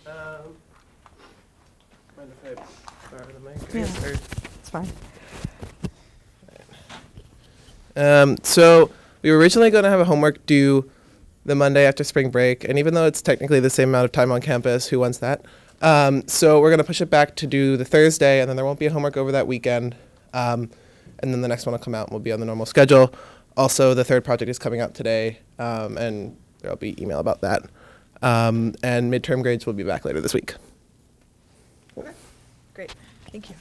Mind if I borrow the mic? Yeah, it's fine. So we were originally going to have a homework due the Monday after spring break, and even though it's technically the same amount of time on campus, who wants that? So we're going to push it back to do the Thursday, and then there won't be a homework over that weekend. And then the next one will come out and will be on the normal schedule. Also, the third project is coming out today, and there'll be email about that. And midterm grades will be back later this week. Okay, great. Thank you.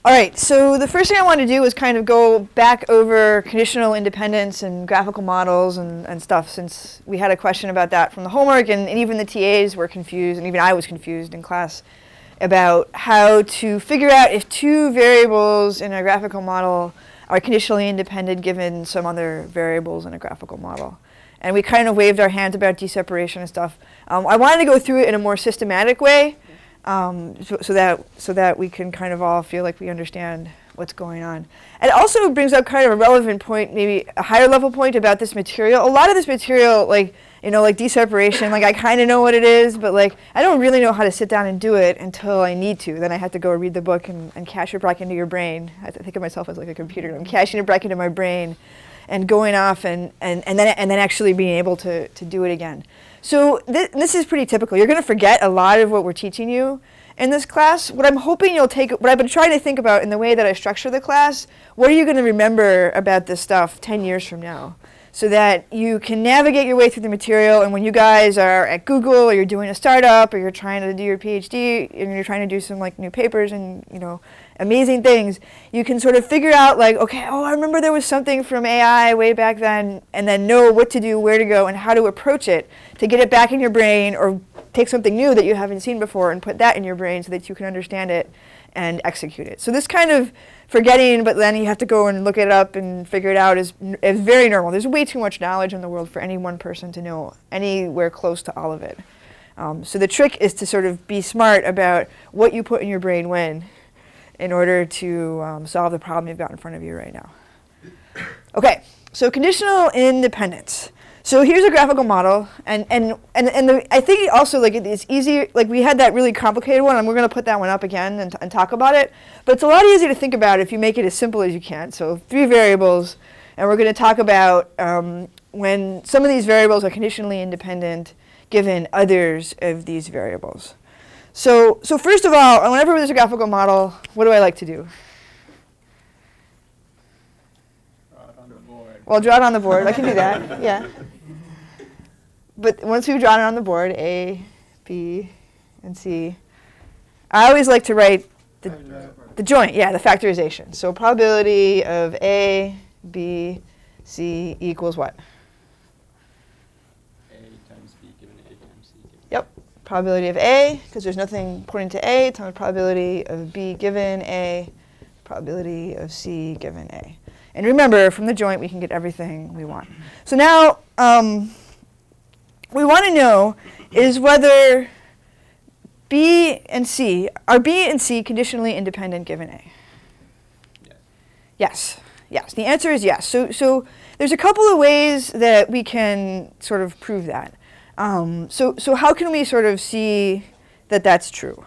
All right, so the first thing I want to do is kind of go back over conditional independence and graphical models and stuff, since we had a question about that from the homework, and even the TAs were confused, and even I was confused in class about how to figure out if two variables in a graphical model are conditionally independent given some other variables in a graphical model. And we kind of waved our hands about deseparation and stuff. I wanted to go through it in a more systematic way, so that we can kind of all feel like we understand what's going on. It also brings up kind of a relevant point, maybe a higher level point about this material. A lot of this material, like, you know, like deseparation, like I kind of know what it is, but like I don't really know how to sit down and do it until I need to. Then I have to go read the book and cache it back into your brain. I have to think of myself as like a computer. I'm caching it back into my brain and going off and then actually being able to do it again. So this is pretty typical. You're going to forget a lot of what we're teaching you in this class. What I'm hoping you'll take, what I've been trying to think about in the way that I structure the class, what are you going to remember about this stuff 10 years from now? So that you can navigate your way through the material, and when you guys are at Google, or you're doing a startup, or you're trying to do your PhD, and you're trying to do some like new papers and, you know, amazing things, you can sort of figure out like, okay, oh, I remember there was something from AI way back then, and then know what to do, where to go, and how to approach it to get it back in your brain, or take something new that you haven't seen before and put that in your brain so that you can understand it and execute it. So this kind of forgetting, but then you have to go and look it up and figure it out is very normal. There's way too much knowledge in the world for any one person to know anywhere close to all of it. So the trick is to sort of be smart about what you put in your brain when, in order to solve the problem you've got in front of you right now. Okay, so conditional independence. So here's a graphical model, and I think also like it's easy, like we had that really complicated one, and we're going to put that one up again and talk about it. But it's a lot easier to think about if you make it as simple as you can. So 3 variables, and we're going to talk about when some of these variables are conditionally independent given others of these variables. So first of all, whenever there's a graphical model, what do I like to do? Draw it on the board. Well, draw it on the board. I can do that, yeah. But once we've drawn it on the board, A, B, and C, I always like to write the joint, yeah, the factorization. So probability of A, B, C equals what? A times B given A times C given Yep, probability of A, because there's nothing pointing to A, times probability of B given A, probability of C given A. And remember, from the joint, we can get everything we want. So now, we want to know is whether B and C, are B and C conditionally independent given A? Yes. Yes. Yes. The answer is yes. So there's a couple of ways that we can sort of prove that. So how can we sort of see that that's true?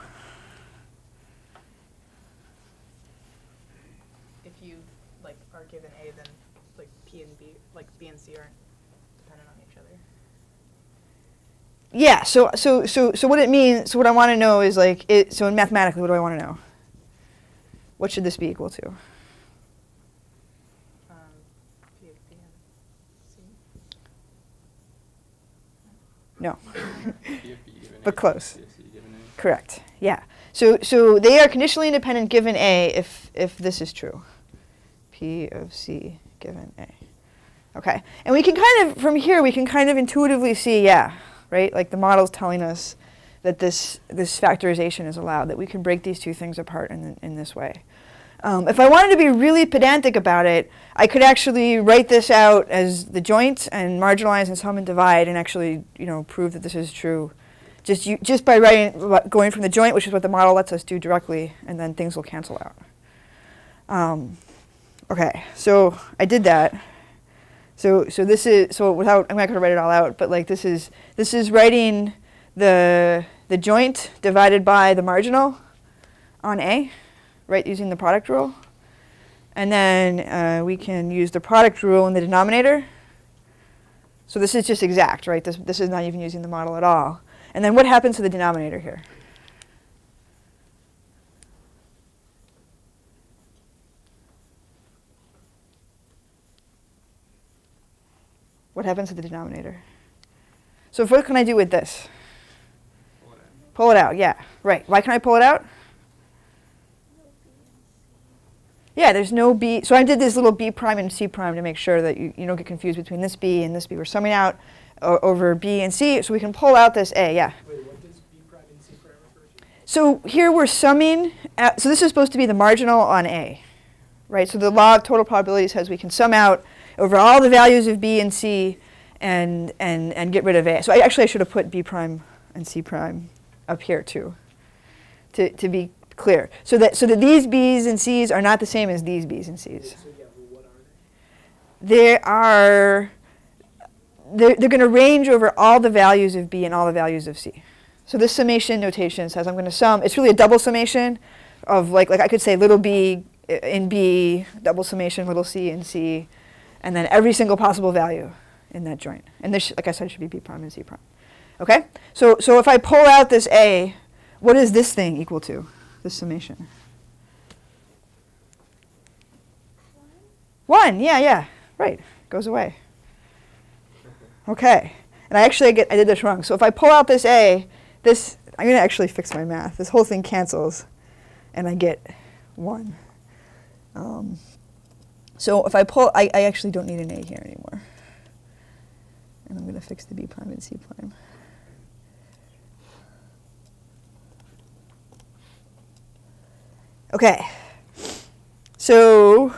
If you like are given A, then like P and B, like B and C aren't dependent on each other. Yeah. So what it means. So what I want to know is like it. So mathematically, what do I want to know? What should this be equal to? P of B and C. No. P of B given But A close. P of C given A. Correct. Yeah. So they are conditionally independent given A if this is true. P of C given A. Okay. And we can kind of, from here, we can kind of intuitively see, yeah, right? Like the model's telling us that this factorization is allowed, that we can break these two things apart in this way. If I wanted to be really pedantic about it, I could actually write this out as the joint and marginalize and sum and divide and actually, prove that this is true. Just by going from the joint, which is what the model lets us do directly, and then things will cancel out. Okay, so I did that. So this is, so without, I'm not going to write it all out, but like this is writing the joint divided by the marginal on A, right, using the product rule. And then we can use the product rule in the denominator. So this is just exact, right? This is not even using the model at all. And then what happens to the denominator here? What happens to the denominator? So what can I do with this? Pull it out, yeah, right. Why can I pull it out? Yeah, there's no B. So I did this little B prime and C prime to make sure that you don't get confused between this B and this B. We're summing out over B and C, so we can pull out this A, yeah. Wait, what does B prime and C prime refer to? So here we're summing, so this is supposed to be the marginal on A, right? So the law of total probability says we can sum out over all the values of B and C and get rid of A. So I should have put B prime and C prime up here too, to be clear. So that these B's and C's are not the same as these B's and C's. So yeah, well, what are they? They're going to range over all the values of B and all the values of C. So this summation notation says I'm going to sum. It's really a double summation of like I could say little b in B, double summation little c in C, and then every single possible value in that joint. And this, like I said, should be B prime and C prime. Okay? So if I pull out this A, what is this thing equal to? This summation. 1, yeah, right. Goes away. Okay. And I did this wrong. So if I pull out this A, I'm going to actually fix my math. This whole thing cancels, and I get 1. So if I pull, I actually don't need an A here anymore. And I'm going to fix the B prime and C prime. Okay. So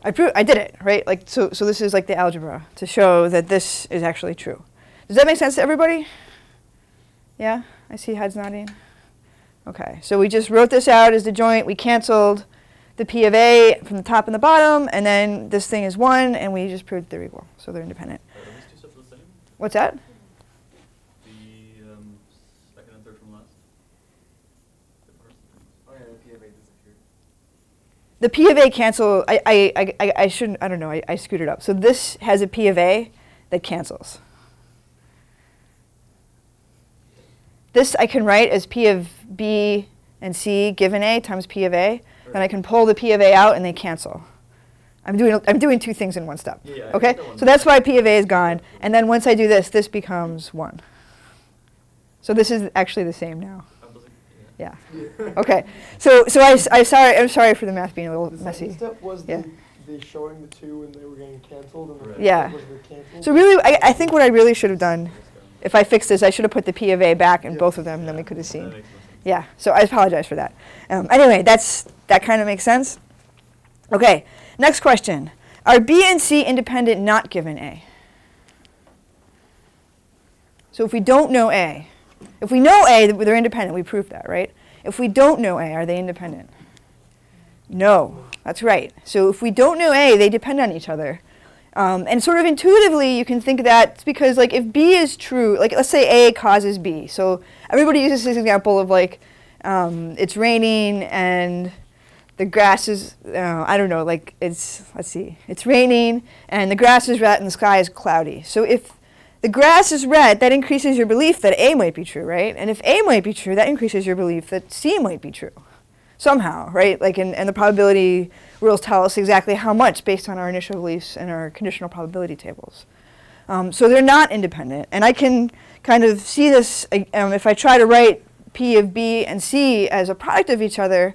I did it, right? Like so this is like the algebra to show that this is actually true. Does that make sense to everybody? Yeah? I see heads nodding. Okay. So we just wrote this out as the joint. We canceled the P of A from the top and the bottom, and then this thing is 1, and we just proved they're equal. So they're independent. Are these two sets the same? What's that? The second and third from last? The first and Oh yeah, the P of A disappeared. The P of A cancel, I shouldn't, I don't know, I screwed it up. So this has a P of A that cancels. This I can write as P of B and C given A times P of A. Then I can pull the P of A out and they cancel. I'm doing two things in one step. Yeah, okay? So that's why P of A is gone. And then once I do this, this becomes 1. So this is actually the same now. Yeah. Okay. So I'm sorry for the math being a little messy. The second step was Yeah. the showing the two and they were getting canceled, and the Right. first Yeah. step was the canceled. So really, I think what I really should have done, if I fixed this, I should have put the P of A back in Yeah. both of them, and then we could have That seen. makes more sense. Yeah, so I apologize for that. Anyway, that kind of makes sense. Okay, next question. Are B and C independent not given A? So if we don't know A, if we know A, they're independent. We proved that, right? If we don't know A, are they independent? No, that's right. So if we don't know A, they depend on each other. And sort of intuitively, you can think that it's because, like, if B is true, like, let's say A causes B. So everybody uses this example of, like, it's raining and the grass is, I don't know, like, let's see. It's raining and the grass is red and the sky is cloudy. So if the grass is red, that increases your belief that A might be true, right? And if A might be true, that increases your belief that C might be true. Somehow, right? Like, and the probability rules tell us exactly how much based on our initial beliefs and our conditional probability tables. So they're not independent. And I can kind of see this if I try to write P of B and C as a product of each other.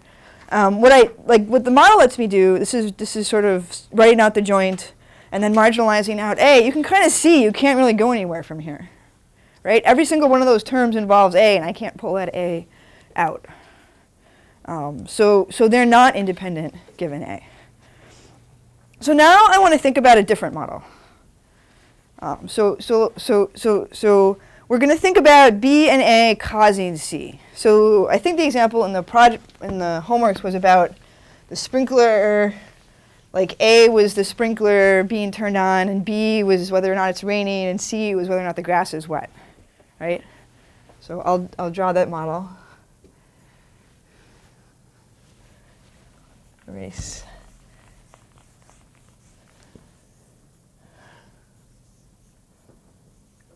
What the model lets me do, this is sort of writing out the joint and then marginalizing out A. You can kind of see you can't really go anywhere from here, right? Every single one of those terms involves A, and I can't pull that A out. So they're not independent given A. So now I want to think about a different model. So we're going to think about B and A causing C. So I think the example in the project in the homeworks was about the sprinkler Like A was the sprinkler being turned on, and B was whether or not it's raining, and C was whether or not the grass is wet, right? So I'll draw that model. Erase.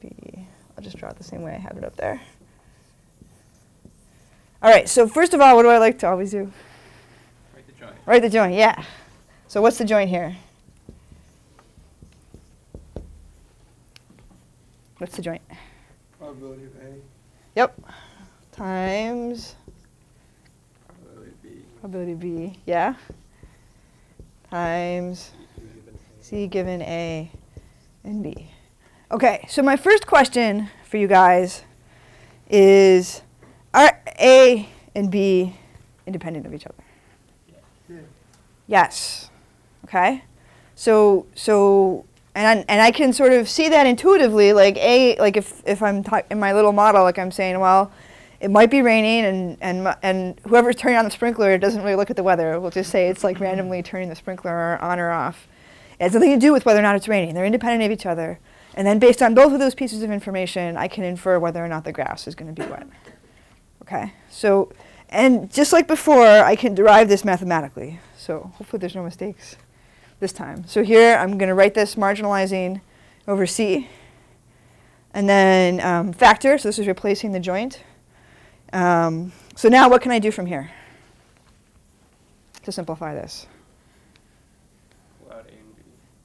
B. I'll just draw it the same way I have it up there. All right, so first of all, what do I like to always do? Write the joint. Write the joint, yeah. So what's the joint here? What's the joint? Probability of A. Yep. Times Probability B. probability B, yeah. Times C given A and B. Okay, so my first question for you guys is, are A and B independent of each other? Yeah. Yes. Okay. So and I can sort of see that intuitively, like if I'm in my little model, like I'm saying, well, it might be raining, and whoever's turning on the sprinkler doesn't really look at the weather. We'll just say it's like randomly turning the sprinkler on or off. It has nothing to do with whether or not it's raining. They're independent of each other. And then based on both of those pieces of information, I can infer whether or not the grass is going to be wet. Okay. So, and just like before, I can derive this mathematically. So hopefully there's no mistakes this time. So here I'm going to write this marginalizing over C. And then factor, so this is replacing the joint. So now what can I do from here to simplify this? Pull out A and B.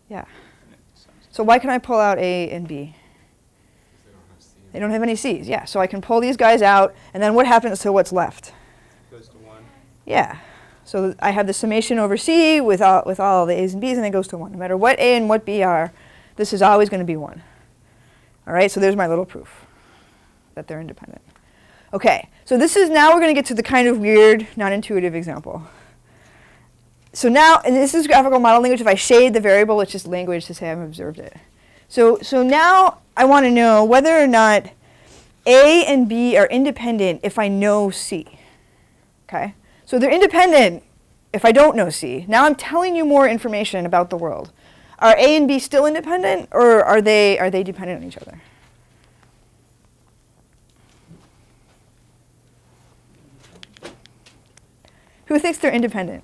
Yeah. And it sums So why can I pull out A and B? They don't have C. They don't have any C's. Yeah, so I can pull these guys out, and then what happens to what's left? goes to 1. Yeah. So I have the summation over C with all the A's and B's, and it goes to 1. No matter what A and what B are, this is always going to be 1. All right, so there's my little proof that they're independent. Okay, so this is now we're going to get to the kind of weird, non-intuitive example. So now, and this is graphical model language. If I shade the variable, it's just language to say I've observed it. So now I want to know whether or not A and B are independent if I know C. Okay, so they're independent if I don't know C. Now I'm telling you more information about the world. Are A and B still independent, or are they dependent on each other? Who thinks they're independent?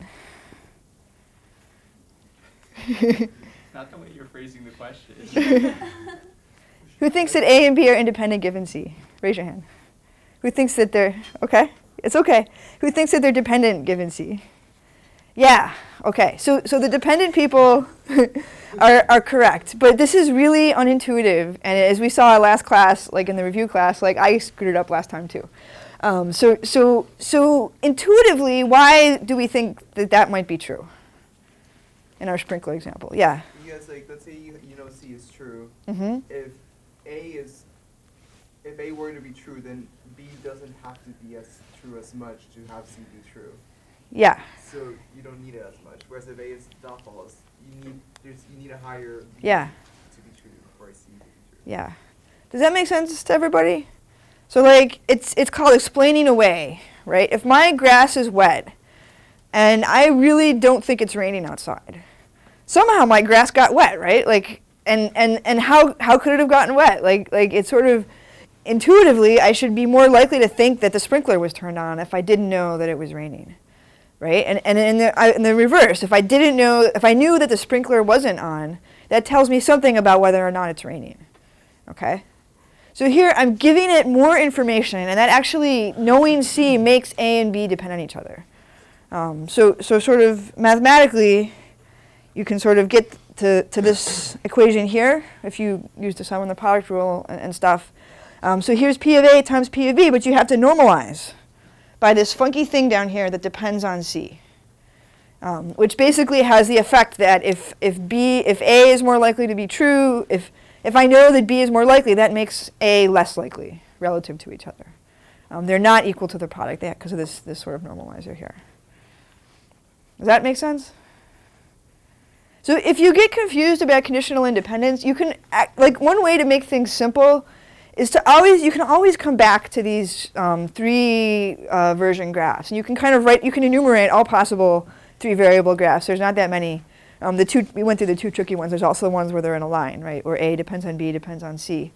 Not the way you're phrasing the question. Who thinks that A and B are independent given C? Raise your hand. Who thinks that they're, okay, it's okay. Who thinks that they're dependent given C? Yeah, okay, so the dependent people are correct, but this is really unintuitive, and as we saw last class, like in the review class, like I screwed it up last time too. So intuitively, why do we think that that might be true? In our sprinkler example, yeah. Because like, let's say you know C is true. Mm-hmm. If A were to be true, then B doesn't have to be as true as much to have C be true. Yeah. So you don't need it as much. Whereas if A is not false, you need a higher B Yeah. to be true for C to be true. Yeah. Does that make sense to everybody? So like it's called explaining away, right? If my grass is wet and I really don't think it's raining outside, somehow my grass got wet, right? Like and how could it have gotten wet? Like it's sort of intuitively I should be more likely to think that the sprinkler was turned on if I didn't know that it was raining. Right? And in the reverse, if I knew that the sprinkler wasn't on, that tells me something about whether or not it's raining. Okay? So here I'm giving it more information, and that actually, knowing C makes A and B depend on each other. So sort of mathematically, you can sort of get to this equation here, if you use the sum and the product rule and stuff. So here's P of A times P of B, but you have to normalize by this funky thing down here that depends on C, which basically has the effect that if A is more likely to be true, if I know that B is more likely, that makes A less likely relative to each other. They're not equal to the product because of this sort of normalizer here. Does that make sense? So if you get confused about conditional independence, you can like one way to make things simple is you can always come back to these 3 version graphs, and you can kind of you can enumerate all possible 3 variable graphs. There's not that many We went through the two tricky ones. There's also the ones where they're in a line, right? Where A depends on B, depends on C.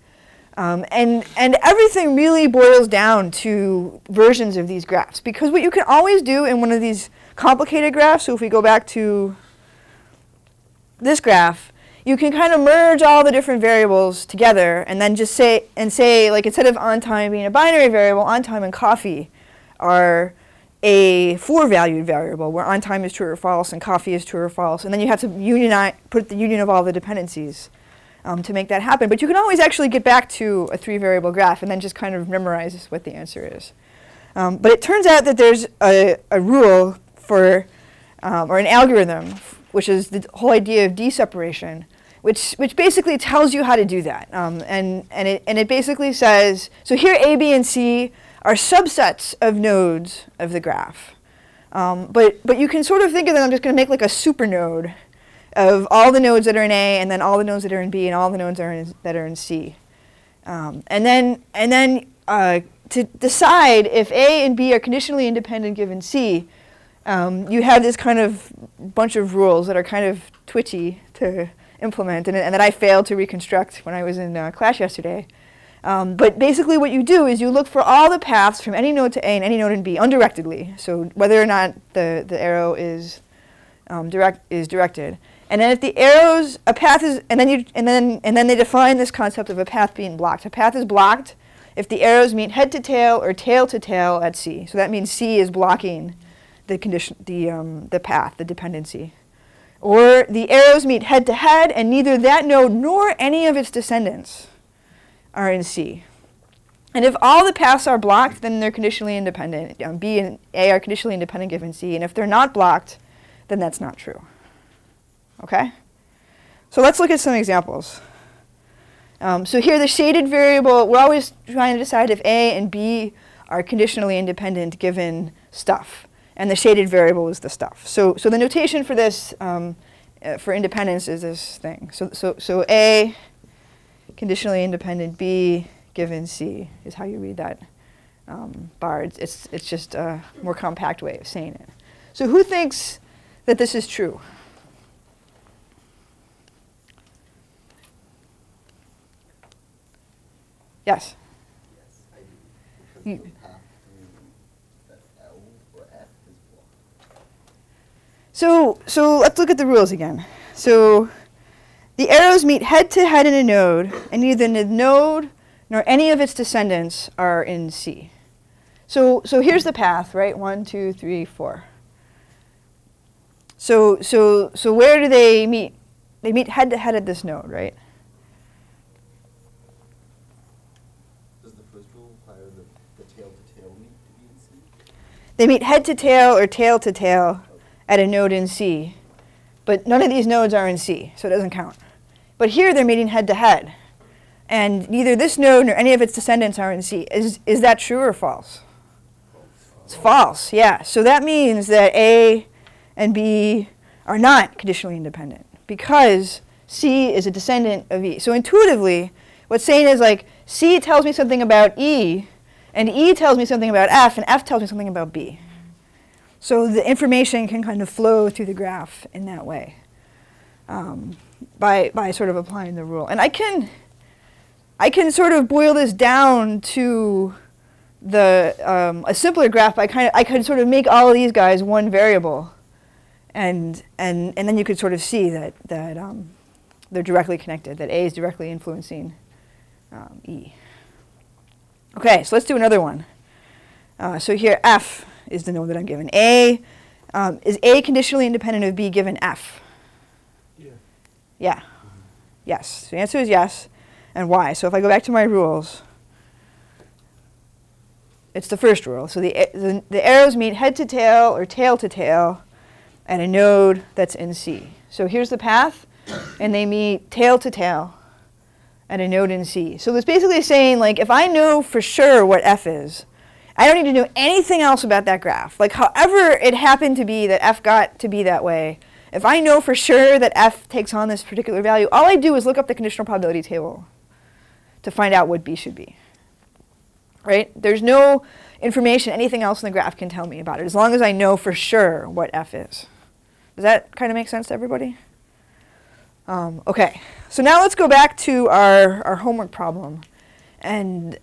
And everything really boils down to versions of these graphs. Because what you can always do in one of these complicated graphs, so if we go back to this graph, you can kind of merge all the different variables together and then just say, like, instead of on time being a binary variable, on time and coffee are a 4-valued variable, where on time is true or false and coffee is true or false. And then you have to put the union of all the dependencies to make that happen. But you can always actually get back to a 3-variable graph and then just kind of memorize what the answer is. But it turns out that there's a rule for, or an algorithm, which is the whole idea of d-separation, which basically tells you how to do that. And it basically says, so here A, B, and C are subsets of nodes of the graph. But you can sort of think of them, I'm just going to make like a super node of all the nodes that are in A, and then all the nodes that are in B, and all the nodes that are in C. And then to decide if A and B are conditionally independent given C, you have this kind of bunch of rules that are kind of twitchy to implement, and that I failed to reconstruct when I was in class yesterday. But basically what you do is you look for all the paths from any node to A and any node in B undirectedly, so whether or not the arrow is directed. And then if the arrows, a path is, and then they define this concept of a path being blocked. A path is blocked if the arrows meet head to tail or tail to tail at C. So that means C is blocking the path, the dependency. Or the arrows meet head to head, and neither that node nor any of its descendants are in C. And if all the paths are blocked, then they're conditionally independent. B and A are conditionally independent given C. And if they're not blocked, then that's not true. Okay? So let's look at some examples. So here the shaded variable, we're always trying to decide if A and B are conditionally independent given stuff. And the shaded variable is the stuff. So the notation for this, for independence, is this thing. So A, conditionally independent B, given C, is how you read that bar. It's just a more compact way of saying it. So who thinks that this is true? Yes? Yes, I do. You- Because the path through that L or F is blocked. So let's look at the rules again. So the arrows meet head to head in a node, and neither the node nor any of its descendants are in C. So here's the path, right? 1, 2, 3, 4. So where do they meet? They meet head to head at this node, right? Does the first rule require the tail to tail meet to be in C? They meet head to tail or tail to tail at a node in C. But none of these nodes are in C, so it doesn't count. But here they're meeting head to head. And neither this node nor any of its descendants are in C. Is that true or false? It's false, yeah. So that means that A and B are not conditionally independent because C is a descendant of E. So intuitively, what's saying is like C tells me something about E, and E tells me something about F, and F tells me something about B. So the information can kind of flow through the graph in that way by sort of applying the rule. And I can sort of boil this down to a simpler graph. I could sort of make all of these guys one variable, and then you could sort of see that they're directly connected. That A is directly influencing E. Okay, so let's do another one. So here F is the node that I'm given. Is A conditionally independent of B given F? Yeah. Yeah. Yes. So the answer is yes. And why? So if I go back to my rules, it's the first rule. So the arrows meet head to tail or tail to tail at a node that's in C. So here's the path, and they meet tail to tail at a node in C. So it's basically saying, like, if I know for sure what F is, I don't need to know anything else about that graph. Like, however it happened to be that F got to be that way, if I know for sure that F takes on this particular value, all I do is look up the conditional probability table to find out what B should be. Right? There's no information, anything else in the graph can tell me about it, as long as I know for sure what F is. Does that kind of make sense to everybody? Okay, so now let's go back to our homework problem and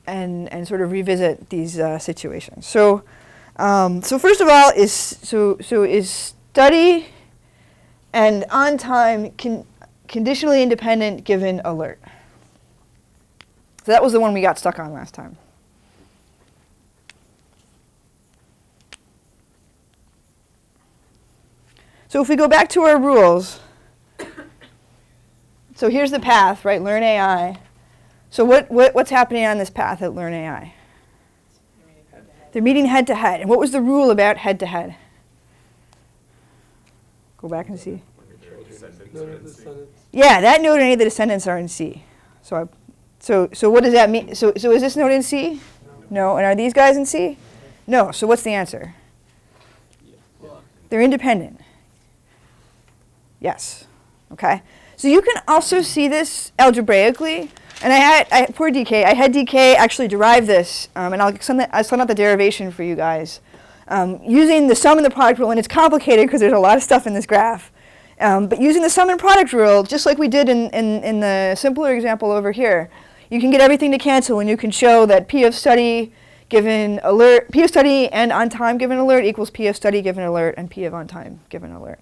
sort of revisit these situations. So first of all, is study and on time conditionally independent given alert? So that was the one we got stuck on last time. So if we go back to our rules, so here's the path, right? Learn AI. So what's happening on this path at Learn AI? They're meeting head to head. And what was the rule about head to head? Go back and see. Yeah, that node and any of the descendants are in C. So what does that mean? So is this node in C? No. And are these guys in C? No. So what's the answer? They're independent. Yes. Okay. So you can also see this algebraically. And poor DK, I had DK actually derive this, and I'll send out the derivation for you guys, using the sum and the product rule. And it's complicated because there's a lot of stuff in this graph. But using the sum and product rule, just like we did in the simpler example over here, you can get everything to cancel, and you can show that P of study given alert, P of study and on time given alert equals P of study given alert and P of on time given alert.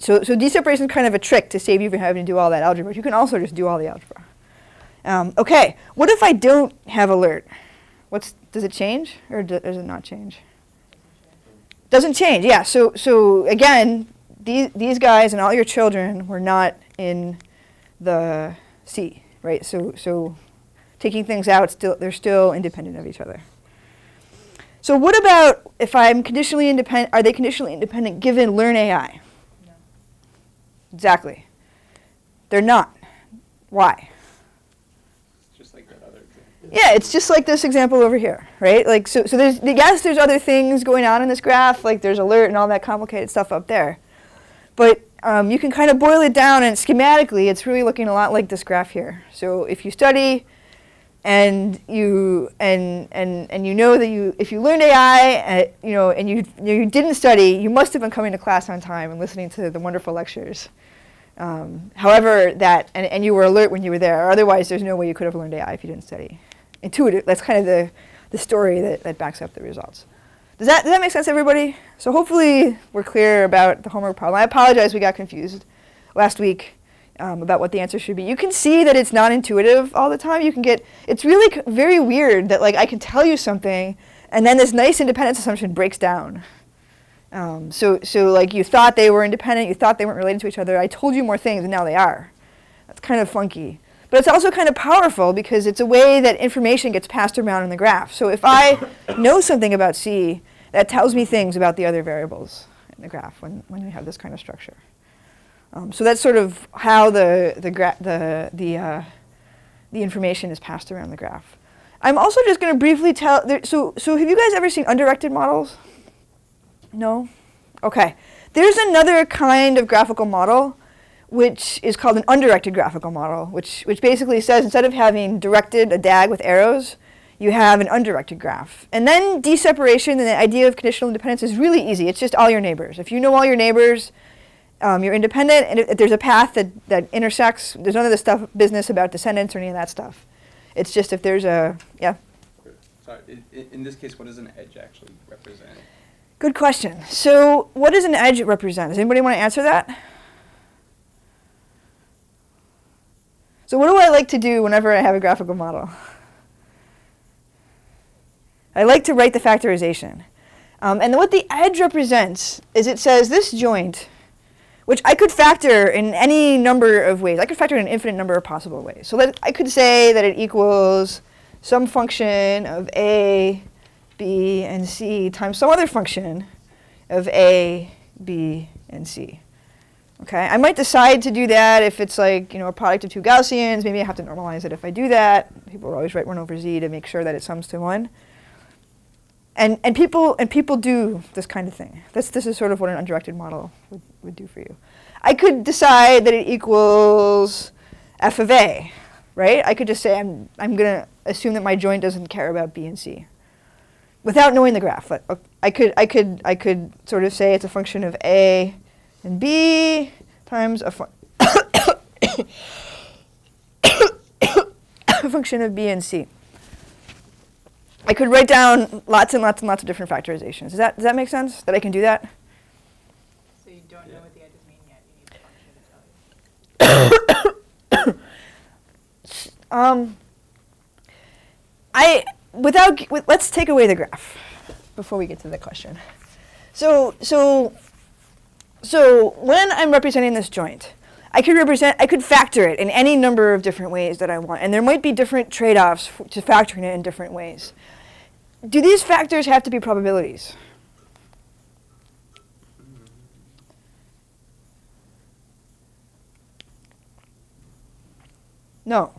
So deseparation is kind of a trick to save you from having to do all that algebra. You can also just do all the algebra. Okay, what if I don't have alert? Does it change or does it not change? Doesn't change, yeah. So again, these guys and all your children were not in the C, right? So taking things out, they're still independent of each other. So what about if I'm conditionally independent? Are they conditionally independent given Learn AI? No. Exactly. They're not. Why? Just like that other example. Yeah, it's just like this example over here, right? Like so there's other things going on in this graph, like there's alert and all that complicated stuff up there. But you can kind of boil it down, and schematically, it's really looking a lot like this graph here. So if you study, and you know that if you learned AI, and you didn't study, you must have been coming to class on time and listening to the wonderful lectures. However, and you were alert when you were there. Or otherwise, there's no way you could have learned AI if you didn't study. Intuitive. That's kind of the story that backs up the results. Does that make sense, everybody? So hopefully we're clear about the homework problem. I apologize we got confused last week about what the answer should be. You can see that it's not intuitive all the time. It's really very weird that like I can tell you something and then this nice independence assumption breaks down. So like you thought they were independent, you thought they weren't related to each other. I told you more things and now they are. That's kind of funky. But it's also kind of powerful because it's a way that information gets passed around in the graph. So if I know something about C, that tells me things about the other variables in the graph when we have this kind of structure. So that's sort of how the information is passed around the graph. I'm also just going to briefly tell. So have you guys ever seen undirected models? No? Okay. There's another kind of graphical model which is called an undirected graphical model, which basically says instead of having directed a DAG with arrows, you have an undirected graph. And then deseparation and the idea of conditional independence is really easy. It's just all your neighbors. If you know all your neighbors, you're independent, and if there's a path that intersects, there's none of the business about descendants or any of that stuff. It's just if there's a, yeah? Sorry, in this case, what does an edge actually represent? Good question. So what does an edge represent? Does anybody want to answer that? So what do I like to do whenever I have a graphical model? I like to write the factorization. And what the edge represents is it says this joint, which I could factor in any number of ways. I could factor in an infinite number of possible ways. So I could say that it equals some function of A, B, and C times some other function of A, B, and C. Okay, I might decide to do that if it's like, a product of two Gaussians. Maybe I have to normalize it if I do that. People always write 1 over z to make sure that it sums to 1. And people do this kind of thing. This is sort of what an undirected model would do for you. I could decide that it equals f of a, right? I could just say I'm going to assume that my joint doesn't care about b and c, without knowing the graph. I could sort of say it's a function of a and b times a function of b and c. I could write down lots and lots and lots of different factorizations. Does that make sense? That I can do that? So you don't know what the edges mean yet. You need the function to tell you. Let's take away the graph before we get to the question. So when I'm representing this joint, I could factor it in any number of different ways that I want, and there might be different trade-offs to factoring it in different ways. Do these factors have to be probabilities? No,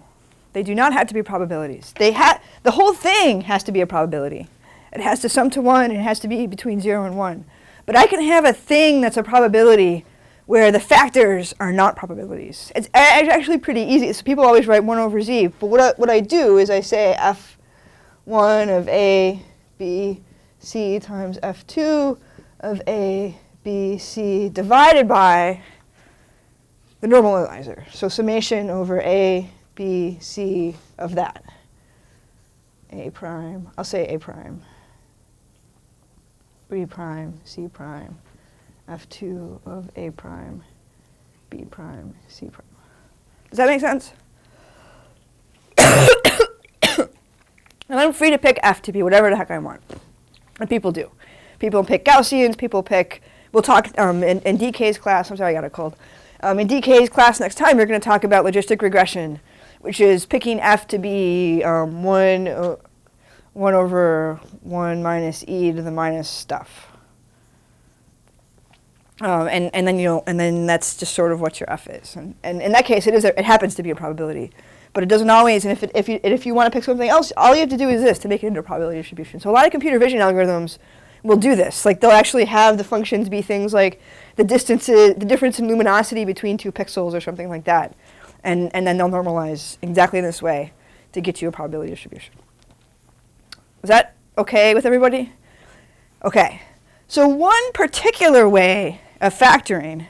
they do not have to be probabilities. The whole thing has to be a probability. It has to sum to 1, it has to be between 0 and 1. But I can have a thing that's a probability where the factors are not probabilities. It's actually pretty easy. So people always write 1 over z. But what I do is I say f1 of a, b, c times f2 of a, b, c divided by the normalizer. So summation over a, b, c of that. A prime, I'll say a prime. B prime, c prime, f2 of a prime, b prime, c prime. Does that make sense? And I'm free to pick f to be whatever the heck I want. And people do. People pick Gaussians, people pick, we'll talk in DK's class, I'm sorry I got a cold. In DK's class next time, we're going to talk about logistic regression, which is picking f to be 1 over 1 minus e to the minus stuff. And then that's just sort of what your f is. And in that case, it happens to be a probability. But it doesn't always, and if you want to pick something else, all you have to do is this to make it into a probability distribution. So a lot of computer vision algorithms will do this. Like they'll actually have the functions be things like the difference in luminosity between 2 pixels or something like that. And then they'll normalize exactly this way to get you a probability distribution. Is that okay with everybody? Okay. So one particular way of factoring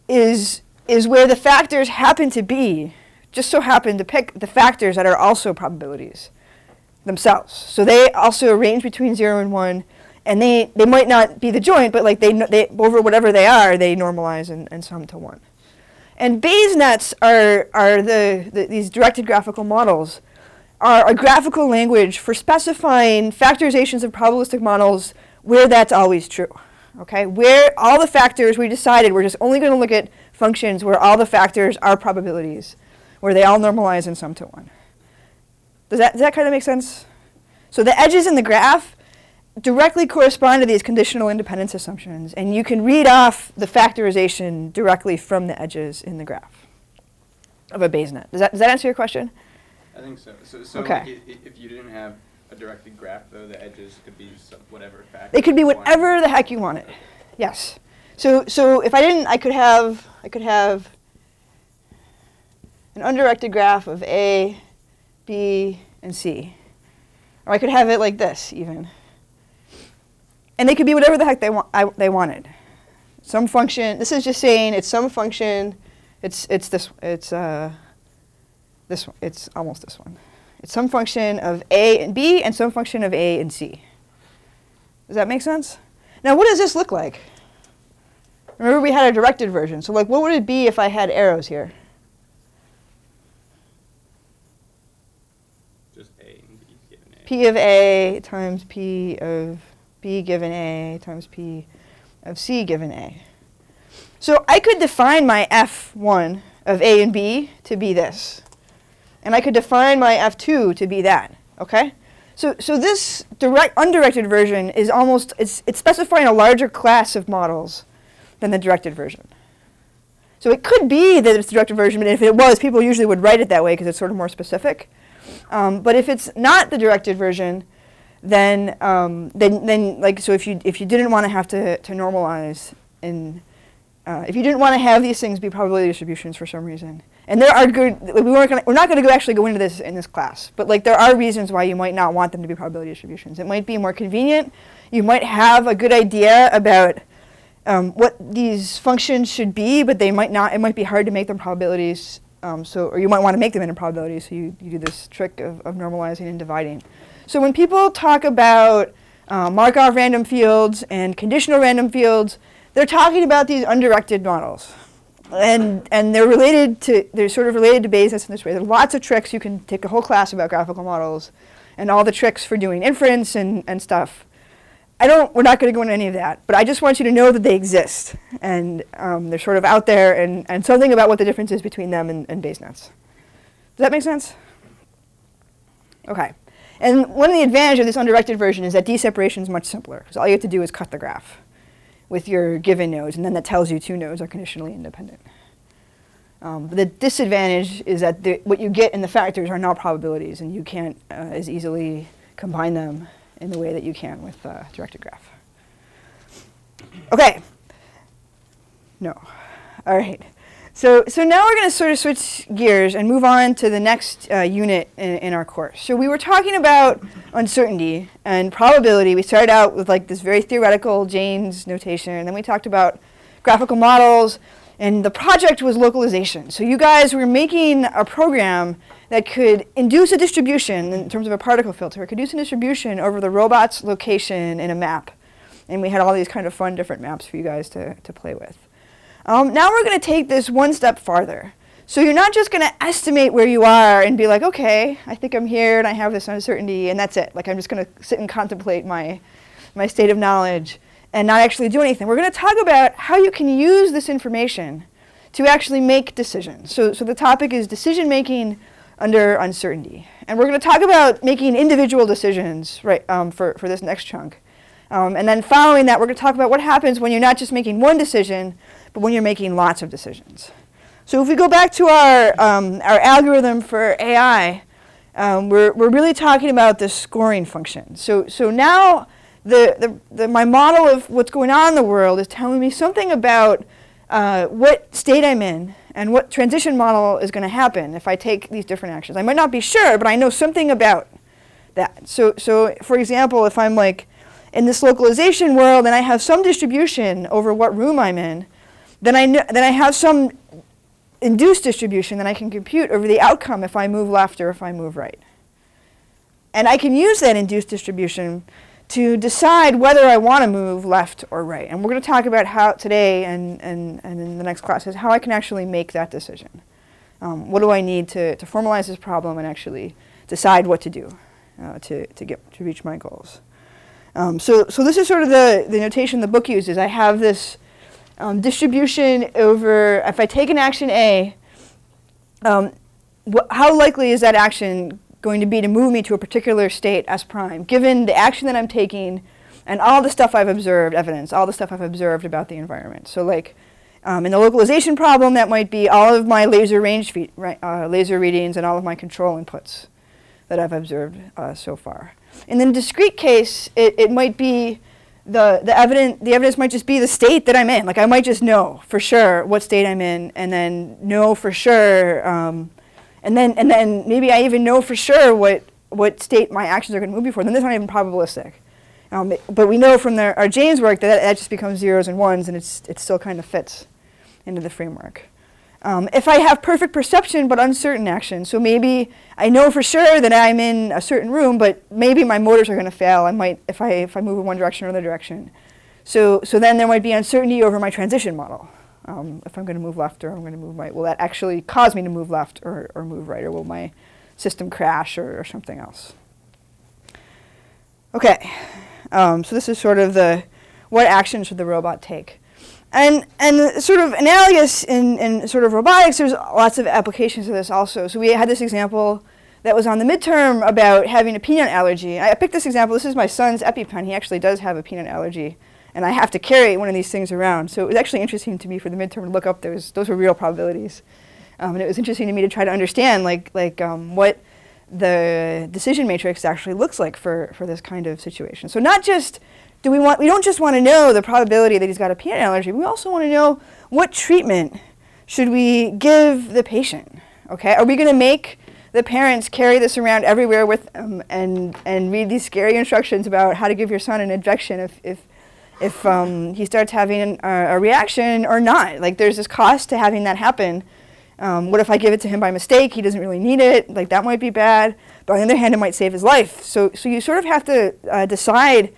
is where the factors happen to be, just so happen to pick the factors that are also probabilities themselves. So they also range between 0 and 1, and they might not be the joint, but like they over whatever they are, they normalize and sum to 1. And Bayes nets are these directed graphical models are a graphical language for specifying factorizations of probabilistic models where that's always true. Okay, where all the factors, we decided we're just only going to look at functions where all the factors are probabilities, where they all normalize and sum to 1. Does that kind of make sense? So the edges in the graph directly correspond to these conditional independence assumptions, and you can read off the factorization directly from the edges in the graph of a Bayes net. Does that answer your question? I think so. So Okay. like if you didn't have a directed graph, though, the edges could be whatever factor. They could be you whatever wanted. the heck you wanted. Yes. So if I didn't, I could have an undirected graph of A, B, and C. Or I could have it like this even. And they could be whatever the heck they wanted. Some function. This is just saying it's some function. It's almost this one. It's some function of A and B and some function of A and C. Does that make sense? Now, what does this look like? Remember, we had a directed version. So, like, what would it be if I had arrows here? Just A and B given A. P of A times P of B given A times P of C given A. So I could define my F1 of A and B to be this. And I could define my F2 to be that, okay? So this undirected version is it's specifying a larger class of models than the directed version. So it could be that it's the directed version, but if it was, people usually would write it that way because it's sort of more specific. But if it's not the directed version, then like, so if you didn't want to have to normalize, and if you didn't want to have these things be probability distributions for some reason, and there are good, we're not going to actually go into this in this class, but like there are reasons why you might not want them to be probability distributions. It might be more convenient. You might have a good idea about what these functions should be, but they might not. It might be hard to make them probabilities. Or you might want to make them into probabilities. So you do this trick of normalizing and dividing. So when people talk about Markov random fields and conditional random fields, they're talking about these undirected models. And they're sort of related to Bayesian in this way. There's lots of tricks. You can take a whole class about graphical models and all the tricks for doing inference and stuff. We're not going to go into any of that, but I just want you to know that they exist. And they're sort of out there and something about what the difference is between them and Bayes nets. Does that make sense? Okay. And one of the advantages of this undirected version is that deseparatation is much simpler, because all you have to do is cut the graph with your given nodes, and then that tells you two nodes are conditionally independent. But the disadvantage is that what you get in the factors are not probabilities, and you can't as easily combine them in the way that you can with directed graph. Okay. No. All right. So now we're going to sort of switch gears and move on to the next unit in our course. So we were talking about uncertainty and probability. We started out with like this very theoretical Jaynes notation, and then we talked about graphical models, and the project was localization. So you guys were making a program that could induce a distribution in terms of a particle filter. It could induce a distribution over the robot's location in a map. And we had all these kind of fun different maps for you guys to play with. Now we're going to take this one step farther. So you're not just going to estimate where you are and be like, okay, I think I'm here and I have this uncertainty and that's it. Like I'm just going to sit and contemplate my state of knowledge and not actually do anything. We're going to talk about how you can use this information to actually make decisions. So the topic is decision making under uncertainty. And we're going to talk about making individual decisions for this next chunk. And then following that, we're going to talk about what happens when you're not just making one decision, but when you're making lots of decisions. So if we go back to our algorithm for AI, we're really talking about the scoring function. So now my model of what's going on in the world is telling me something about what state I'm in and what transition model is going to happen if I take these different actions. I might not be sure, but I know something about that. So for example, if I'm like in this localization world and I have some distribution over what room I'm in, then I have some induced distribution that I can compute over the outcome if I move left or if I move right. And I can use that induced distribution to decide whether I want to move left or right. And we're going to talk about how today and in the next class is how I can actually make that decision. What do I need to formalize this problem and actually decide what to do to reach my goals. So this is sort of the notation the book uses. I have this distribution over, if I take an action A, how likely is that action going to be to move me to a particular state S prime, given the action that I'm taking and all the stuff I've observed, evidence, all the stuff I've observed about the environment. So like in the localization problem, that might be all of my laser range laser readings and all of my control inputs that I've observed so far. In the discrete case, it might be the evidence might just be the state that I'm in. Like I might just know for sure what state I'm in, and then know for sure, and then maybe I even know for sure what state my actions are going to move before. Then that's not even probabilistic. But we know from our Jaynes work that just becomes zeros and ones, and it still kind of fits into the framework. If I have perfect perception but uncertain action, so maybe I know for sure that I'm in a certain room, but maybe my motors are going to fail. I might if I move in one direction or another direction. So then there might be uncertainty over my transition model. If I'm going to move left or I'm going to move right, will that actually cause me to move left or move right, or will my system crash or something else? Okay, so this is sort of what actions should the robot take. And sort of analogous in sort of robotics, there's lots of applications of this also. So we had this example that was on the midterm about having a peanut allergy. I picked this example. This is my son's EpiPen. He actually does have a peanut allergy, and I have to carry one of these things around. So it was actually interesting to me for the midterm to look up those were real probabilities. And it was interesting to me to try to understand what the decision matrix actually looks like for this kind of situation. So not just we don't just want to know the probability that he's got a peanut allergy. We also want to know what treatment should we give the patient. Okay, are we going to make the parents carry this around everywhere with them and read these scary instructions about how to give your son an injection if if he starts having a reaction or not. Like, there's this cost to having that happen. What if I give it to him by mistake? He doesn't really need it. Like, that might be bad. But on the other hand, it might save his life. So you sort of have to decide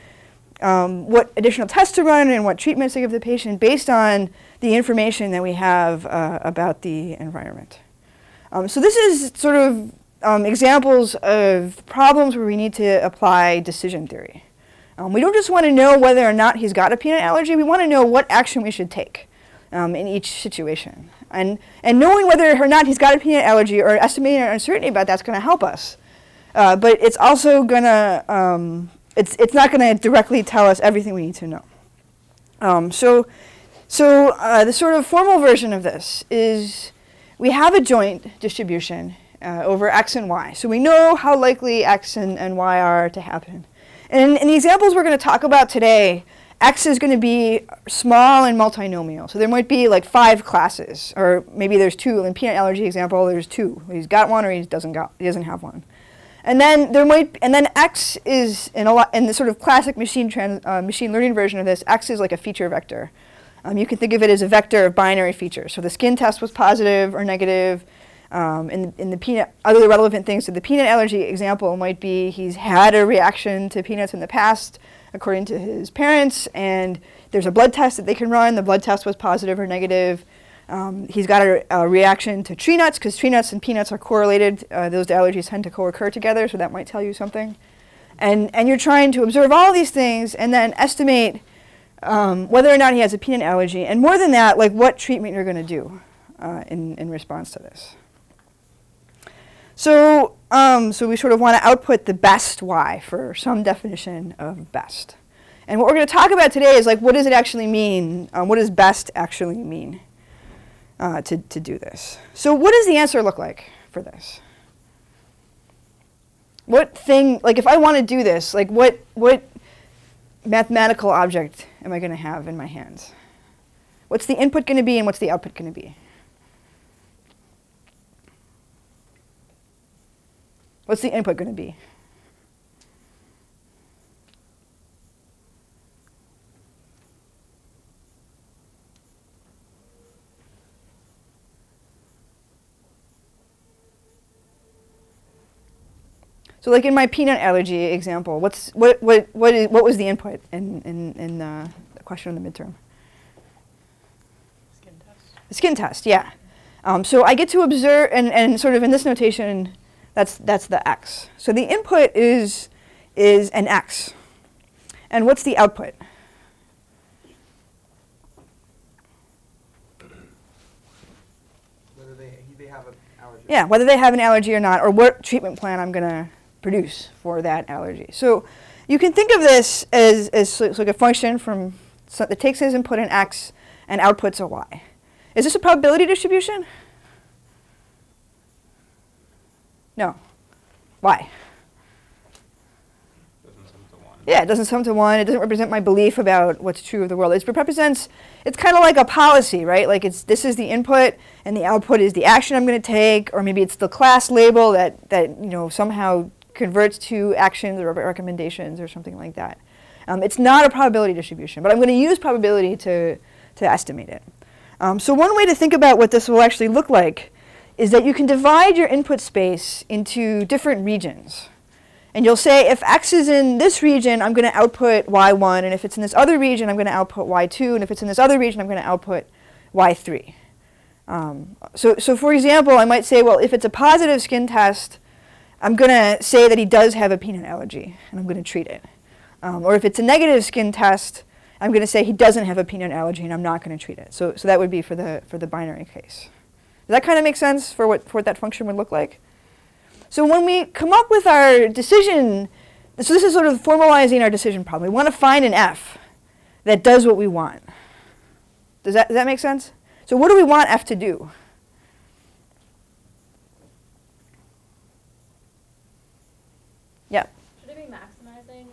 what additional tests to run and what treatments to give the patient based on the information that we have about the environment. So this is sort of examples of problems where we need to apply decision theory. We don't just want to know whether or not he's got a peanut allergy. We want to know what action we should take in each situation. And knowing whether or not he's got a peanut allergy or estimating our uncertainty about that's going to help us. But it's also going to, it's not going to directly tell us everything we need to know. So the sort of formal version of this is we have a joint distribution over x and y. So we know how likely x and y are to happen. And in the examples we're going to talk about today, x is going to be small and multinomial. So there might be like 5 classes, or maybe there's 2. In peanut allergy example, there's 2. He's got one or he doesn't have one. And then x is in the sort of classic machine learning version of this. X is like a feature vector. You can think of it as a vector of binary features. So the skin test was positive or negative. In the peanut, other relevant things to the peanut allergy example might be he's had a reaction to peanuts in the past, according to his parents, and there's a blood test that they can run. The blood test was positive or negative. He's got a reaction to tree nuts, because tree nuts and peanuts are correlated. Those allergies tend to co-occur together, so that might tell you something. And you're trying to observe all these things and then estimate whether or not he has a peanut allergy, and more than that, like what treatment you're going to do in response to this. So we sort of want to output the best y for some definition of best. And what we're going to talk about today is like, what does it actually mean? What does best actually mean to do this? So what does the answer look like for this? What thing, like if I want to do this, like what mathematical object am I going to have in my hands? What's the input going to be and what's the output going to be? What's the input going to be? So like in my peanut allergy example, what was the input in the question in the midterm? Skin test. The skin test, yeah. So I get to observe, and sort of in this notation, that's the x. So the input is an x. And what's the output? Whether they have an allergy. Yeah, whether they have an allergy or not, or what treatment plan I'm going to produce for that allergy. So you can think of this as like a function that takes as input an x and outputs a y. Is this a probability distribution? No. Why? Doesn't sum to 1. Yeah, it doesn't sum to 1. It doesn't represent my belief about what's true of the world. It represents, it's kind of like a policy, right? Like this is the input and the output is the action I'm going to take, or maybe it's the class label that somehow converts to actions or recommendations or something like that. It's not a probability distribution, but I'm going to use probability to estimate it. So one way to think about what this will actually look like is that you can divide your input space into different regions. And you'll say, if x is in this region, I'm going to output y1, and if it's in this other region, I'm going to output y2, and if it's in this other region, I'm going to output y3. So for example, I might say, well, if it's a positive skin test, I'm going to say that he does have a peanut allergy, and I'm going to treat it. Or if it's a negative skin test, I'm going to say he doesn't have a peanut allergy, and I'm not going to treat it. So that would be for the binary case. Does that kind of make sense for what that function would look like? So when we come up with our decision, so this is sort of formalizing our decision problem. We want to find an f that does what we want. Does that make sense? So what do we want f to do? Yeah. Should it be maximizing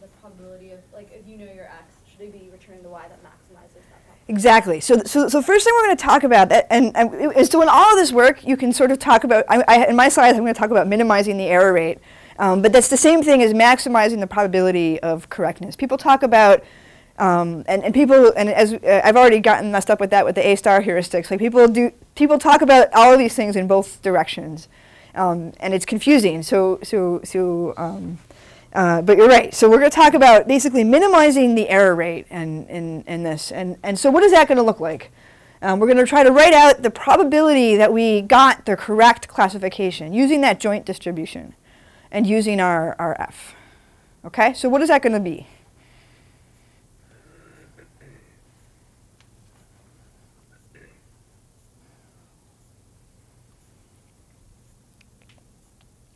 the probability of, like, if you know your x, should it be returning the y that maximizes that probability? Exactly. So first thing we're going to talk about, so in all of this work, you can sort of talk about, in my slides, I'm going to talk about minimizing the error rate. But that's the same thing as maximizing the probability of correctness. People talk about And people, and as I've already gotten messed up with that with the A-star heuristics. Like people talk about all of these things in both directions, and it's confusing. But you're right. So we're going to talk about basically minimizing the error rate in this. And so what is that going to look like? We're going to try to write out the probability that we got the correct classification using that joint distribution and using our F. Okay, so what is that going to be?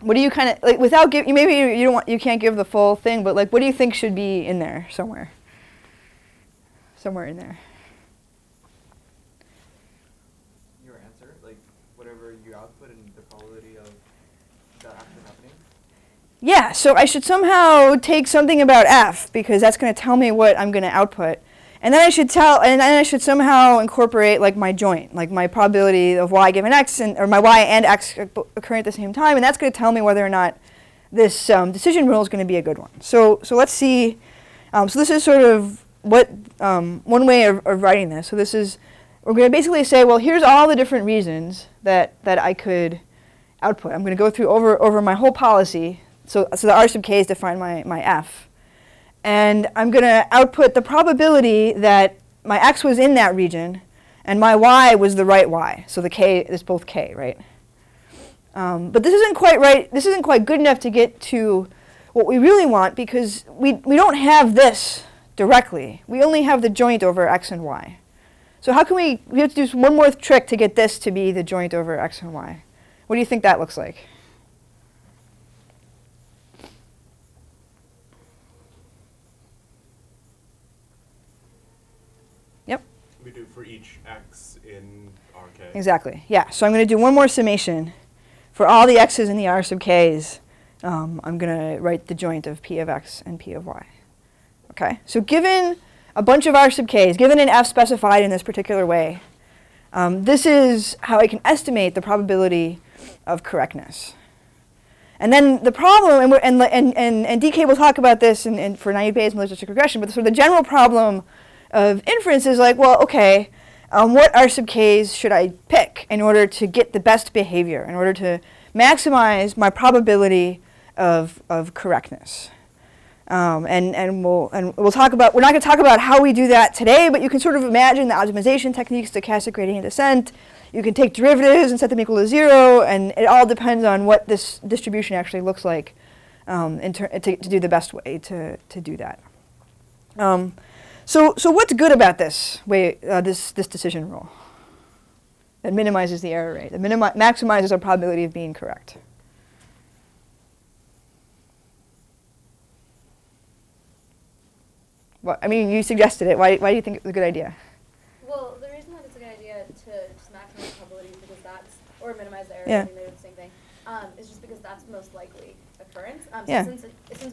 What do you kind of like without give? Maybe you don't want, you can't give the full thing, but like, what do you think should be in there somewhere? Somewhere in there. Your answer, like whatever you output and the probability of that actually happening. Yeah. So I should somehow take something about F because that's going to tell me what I'm going to output, and then I should somehow incorporate like my joint, like my probability of y given x or my y and x occurring at the same time, and that's going to tell me whether or not this decision rule is going to be a good one. So let's see. So this is sort of what one way of writing this. So this is we're going to basically say, well, here's all the different reasons that I could output. I'm going to go through over my whole policy. So the R sub k is define my F. And I'm going to output the probability that my x was in that region and my y was the right y. So the k is both k, right? But this isn't quite right. This isn't quite good enough to get to what we really want because we don't have this directly. We only have the joint over x and y. So how can we have to do one more trick to get this to be the joint over x and y. What do you think that looks like? We do for each x in Rk. Exactly. Yeah. So I'm going to do one more summation. For all the x's in the R sub k's, I'm going to write the joint of p of x and p of y. Okay. So given a bunch of R sub k's, given an f specified in this particular way, this is how I can estimate the probability of correctness. And then the problem, and DK will talk about this for naive Bayes and logistic regression, but the general problem of inference is like, well, okay, what R sub k's should I pick in order to get the best behavior, in order to maximize my probability of correctness? And we'll talk about, we're not going to talk about how we do that today, but you can sort of imagine the optimization techniques, stochastic gradient descent. You can take derivatives and set them equal to 0, and it all depends on what this distribution actually looks like to do the best way to do that. So what's good about this way, this decision rule that minimizes the error rate, that maximizes our probability of being correct? Well, I mean, you suggested it. Why do you think it's a good idea? Well, the reason that it's a good idea to just maximize the probability is because that's, or minimize the error, Yeah. I think they're the same thing, is just because that's the most likely occurrence. So Yeah. since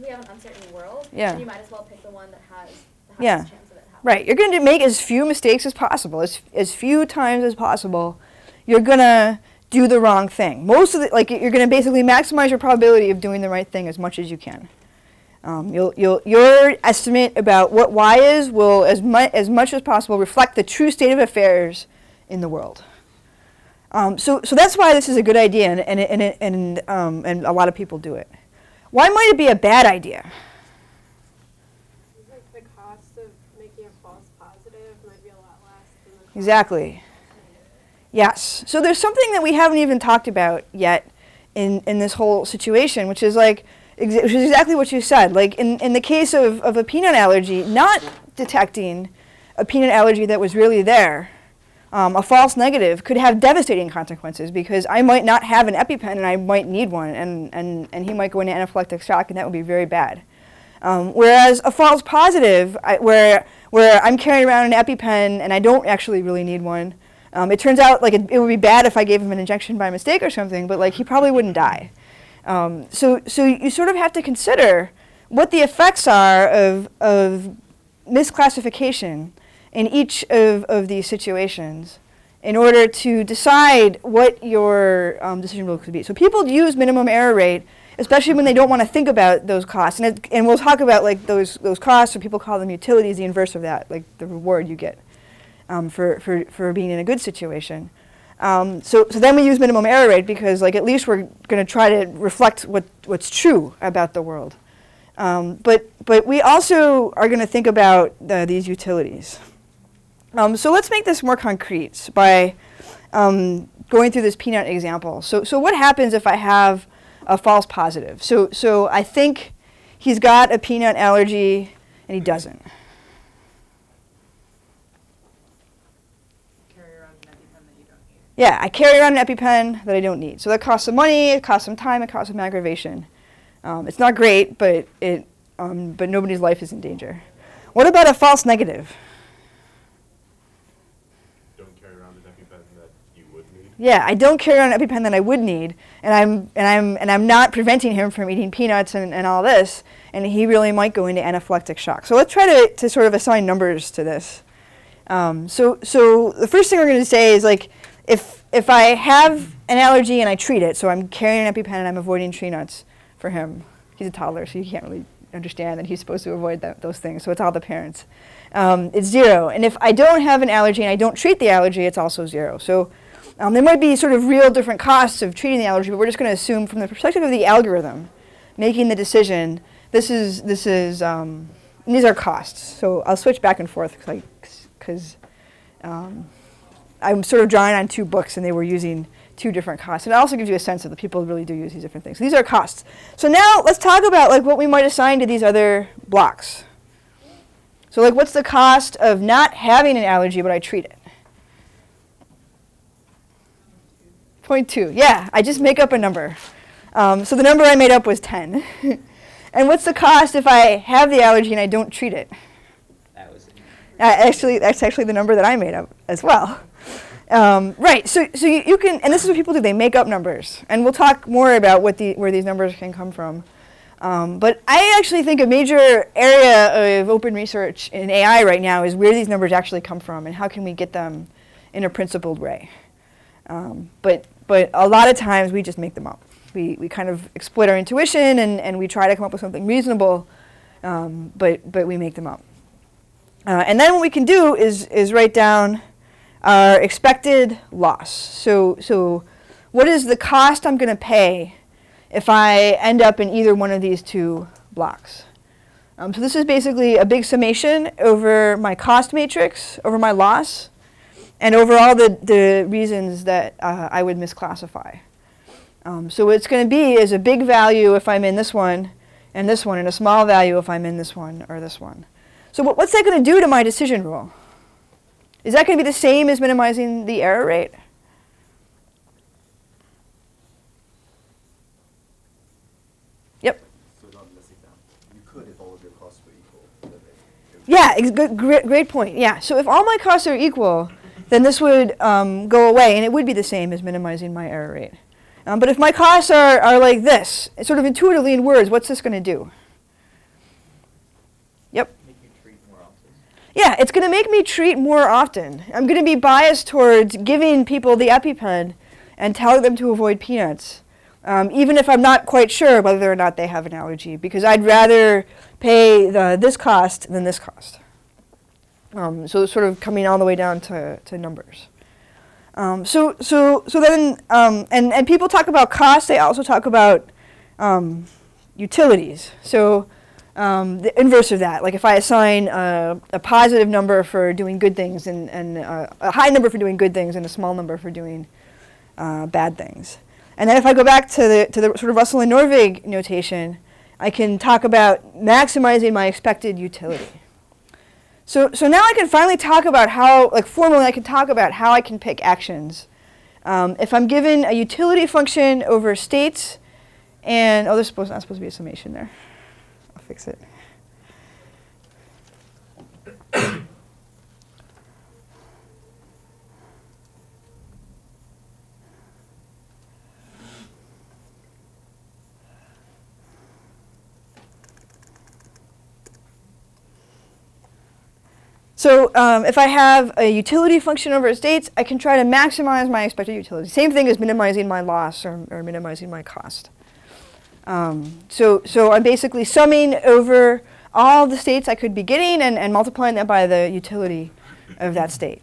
we have an uncertain world, Yeah. then you might as well pick the one that has the Yeah. highest chance of it happening. Right. You're going to make as few mistakes as possible, as few times as possible. You're going to do the wrong thing. Most of the, like, you're going to basically maximize your probability of doing the right thing as much as you can. Your estimate about what y is will, as much as possible, reflect the true state of affairs in the world. So that's why this is a good idea, and a lot of people do it. Why might it be a bad idea? Like the cost of making a false positive might be a lot less than the cost. Exactly. Yes. So there's something that we haven't even talked about yet in this whole situation, which is like, which is exactly what you said. Like in the case of a peanut allergy, not detecting a peanut allergy that was really there, a false negative could have devastating consequences because I might not have an EpiPen and I might need one, and he might go into anaphylactic shock, and that would be very bad. Whereas a false positive, where I'm carrying around an EpiPen and I don't actually really need one, it turns out like it would be bad if I gave him an injection by mistake or something, but like he probably wouldn't die. So you sort of have to consider what the effects are of misclassification in each of these situations in order to decide what your decision rule could be. So people use minimum error rate especially when they don't want to think about those costs. And we'll talk about like those costs, or people call them utilities, the inverse of that, like the reward you get for being in a good situation. So then we use minimum error rate because like at least we're going to try to reflect what's true about the world. But we also are going to think about these utilities. So let's make this more concrete by going through this peanut example. So what happens if I have a false positive? So I think he's got a peanut allergy and he doesn't. Carry around an EpiPen that you don't need. Yeah, I carry around an EpiPen that I don't need. So that costs some money, it costs some time, it costs some aggravation. It's not great, but nobody's life is in danger. What about a false negative? Don't carry around an EpiPen that you would need. Yeah, I don't carry around an EpiPen that I would need, and I'm not preventing him from eating peanuts and all this, and he really might go into anaphylactic shock. So let's try to sort of assign numbers to this. So the first thing we're going to say is like if I have an allergy and I treat it, so I'm carrying an EpiPen and I'm avoiding tree nuts for him. He's a toddler, so he can't really understand that he's supposed to avoid those things. So it's all the parents. It's 0. And if I don't have an allergy and I don't treat the allergy, it's also 0. So there might be sort of real different costs of treating the allergy, but we're just going to assume from the perspective of the algorithm making the decision, these are costs. So I'll switch back and forth because I'm sort of drawing on 2 books and they were using 2 different costs. And it also gives you a sense that the people really do use these different things. So these are costs. So now let's talk about like what we might assign to these other blocks. So like what's the cost of not having an allergy but I treat it? 0.2. Yeah, I just make up a number. So the number I made up was 10. And what's the cost if I have the allergy and I don't treat it? That was That's actually the number that I made up as well. Right, so you can, and this is what people do, they make up numbers. And we'll talk more about where these numbers can come from. But I actually think a major area of open research in AI right now is where these numbers actually come from and how can we get them in a principled way. But a lot of times we just make them up. We kind of exploit our intuition and we try to come up with something reasonable, but we make them up. And then what we can do is write down our expected loss. So what is the cost I'm going to pay if I end up in either one of these 2 blocks? So this is basically a big summation over my cost matrix, over my loss, and over all the reasons that I would misclassify. So what it's going to be is a big value if I'm in this one, and a small value if I'm in this one or this one. So what's that going to do to my decision rule? Is that going to be the same as minimizing the error rate? Yep. So not in this example. You could if all of your costs were equal. Yeah, great point. Yeah, so if all my costs are equal, then this would go away, and it would be the same as minimizing my error rate. But if my costs are like this, sort of intuitively in words, what's this going to do? Yep. Make you treat more often. Yeah, it's going to make me treat more often. I'm going to be biased towards giving people the EpiPen and telling them to avoid peanuts, even if I'm not quite sure whether or not they have an allergy, because I'd rather pay this cost than this cost. So sort of coming all the way down to numbers. So then, and people talk about cost, they also talk about utilities. So the inverse of that, like if I assign a positive number for doing good things and a high number for doing good things and a small number for doing bad things. And then if I go back to the sort of Russell and Norvig notation, I can talk about maximizing my expected utility. So now I can finally talk about how, like formally I can talk about how I can pick actions. If I'm given a utility function over states, and, oh, there's not supposed to be a summation there. I'll fix it. So if I have a utility function over states, I can try to maximize my expected utility. Same thing as minimizing my loss or minimizing my cost. So I'm basically summing over all the states I could be getting and multiplying that by the utility of that state.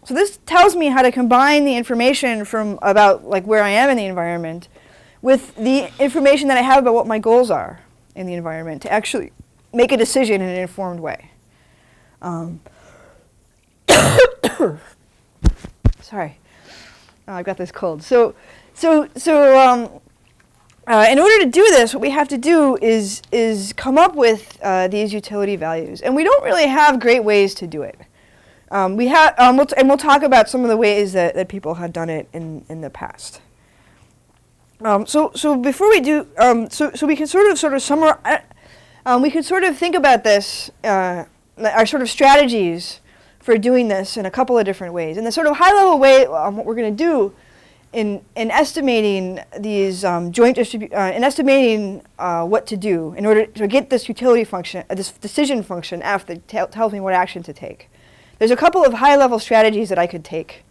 So this tells me how to combine the information from about like where I am in the environment with the information that I have about what my goals are in the environment to actually make a decision in an informed way. Sorry, I've got this cold. So in order to do this, what we have to do is come up with these utility values, and we don't really have great ways to do it. We'll talk about some of the ways that people have done it in the past. So before we do, so we can sort of summarize. We can sort of think about this, our sort of strategies for doing this in a couple of different ways. In the sort of high-level way, what we're going to do in estimating these in estimating what to do in order to get this utility function, this decision function f that tells me what action to take. There's a couple of high-level strategies that I could take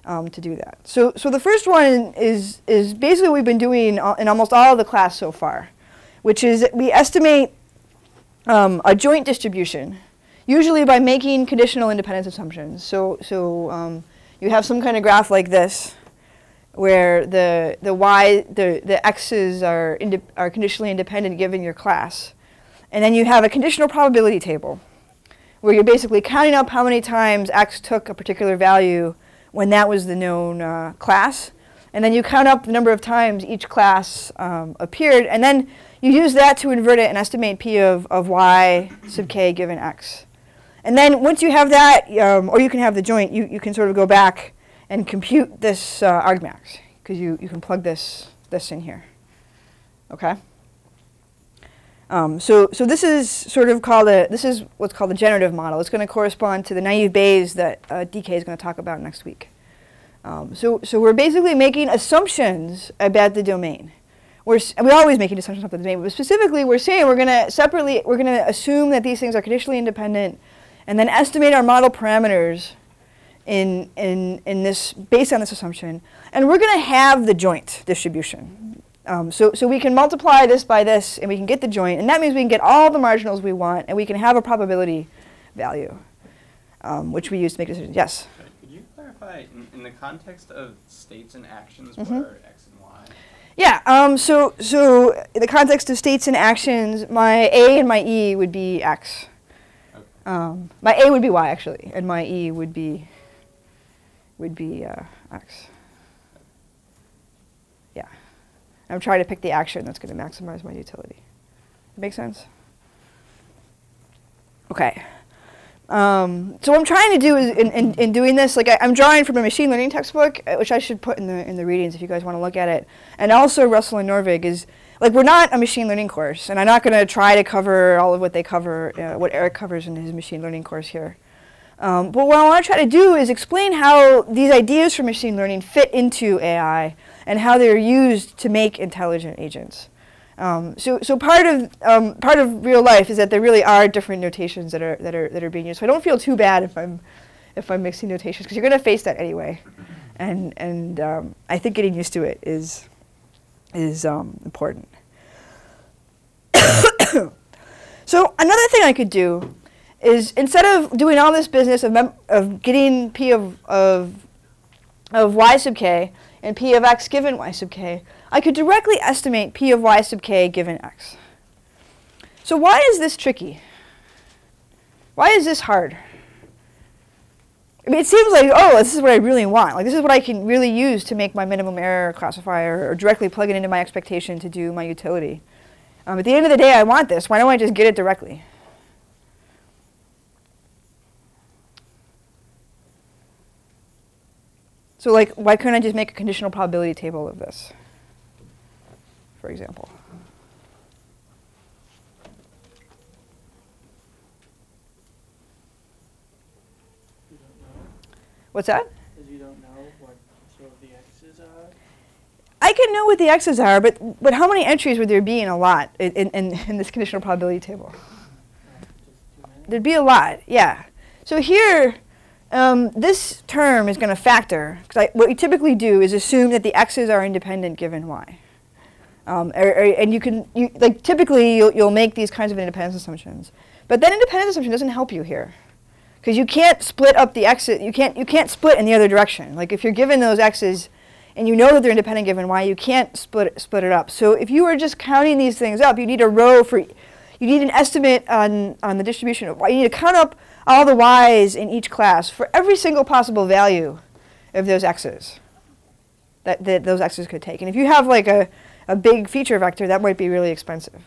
to do that. So the first one is basically what we've been doing in almost all of the class so far, which is that we estimate a joint distribution, usually by making conditional independence assumptions. So you have some kind of graph like this, where the x's are conditionally independent given your class, and then you have a conditional probability table, where you're basically counting up how many times x took a particular value when that was the known class, and then you count up the number of times each class appeared, and then you use that to invert it and estimate p of y sub k given x. And then once you have that, or you can have the joint, you can sort of go back and compute this argmax, because you can plug this in here. Okay. So this is sort of this is what's called the generative model. It's going to correspond to the naive Bayes that DK is going to talk about next week. So we're basically making assumptions about the domain. We're always making assumptions about the domain, but specifically we're saying we're going to assume that these things are conditionally independent, and then estimate our model parameters in this based on this assumption, and we're going to have the joint distribution. So we can multiply this by this, and we can get the joint, and that means we can get all the marginals we want, and we can have a probability value, which we use to make decisions. Yes? Could you clarify, in the context of states and actions, what are x and y? Yeah, so in the context of states and actions, my A and my E would be x. Okay. My A would be y, actually, and my E would be x. Yeah. I'm trying to pick the action that's going to maximize my utility. Make sense? Okay. So what I'm trying to do is, in doing this, like I'm drawing from a machine learning textbook, which I should put in the readings if you guys want to look at it. And also Russell and Norvig is, like, we're not a machine learning course, and I'm not going to try to cover all of what they cover, what Eric covers in his machine learning course here. But what I want to try to do is explain how these ideas from machine learning fit into AI and how they're used to make intelligent agents. So part of real life is that there really are different notations that are being used. So I don't feel too bad if I'm mixing notations, because you're going to face that anyway, and I think getting used to it is important. So another thing I could do is, instead of doing all this business of getting p of y sub k and p of x given y sub k, I could directly estimate p of y sub k given x. So why is this tricky? Why is this hard? I mean, it seems like, oh, this is what I really want. Like, this is what I can really use to make my minimum error classifier, or directly plug it into my expectation to do my utility. At the end of the day, I want this. Why don't I just get it directly? So, like, why couldn't I just make a conditional probability table of this, for example? You don't know? What's that? Because you don't know what sort of the x's are? I can know what the x's are, but how many entries would there be in a lot in this conditional probability table? Just too many? There'd be a lot, yeah. So here, this term is going to factor, because what we typically do is assume that the x's are independent given y. And like typically you'll make these kinds of independence assumptions, but that independence assumption doesn't help you here, because you can't split up the x's. You can't split in the other direction. Like if you're given those x's, and you know that they're independent given y, you can't split it up. So if you were just counting these things up, you need a row for, you need an estimate on the distribution of y. You need to count up all the y's in each class for every single possible value of those x's that those x's could take. And if you have like a big feature vector, that might be really expensive.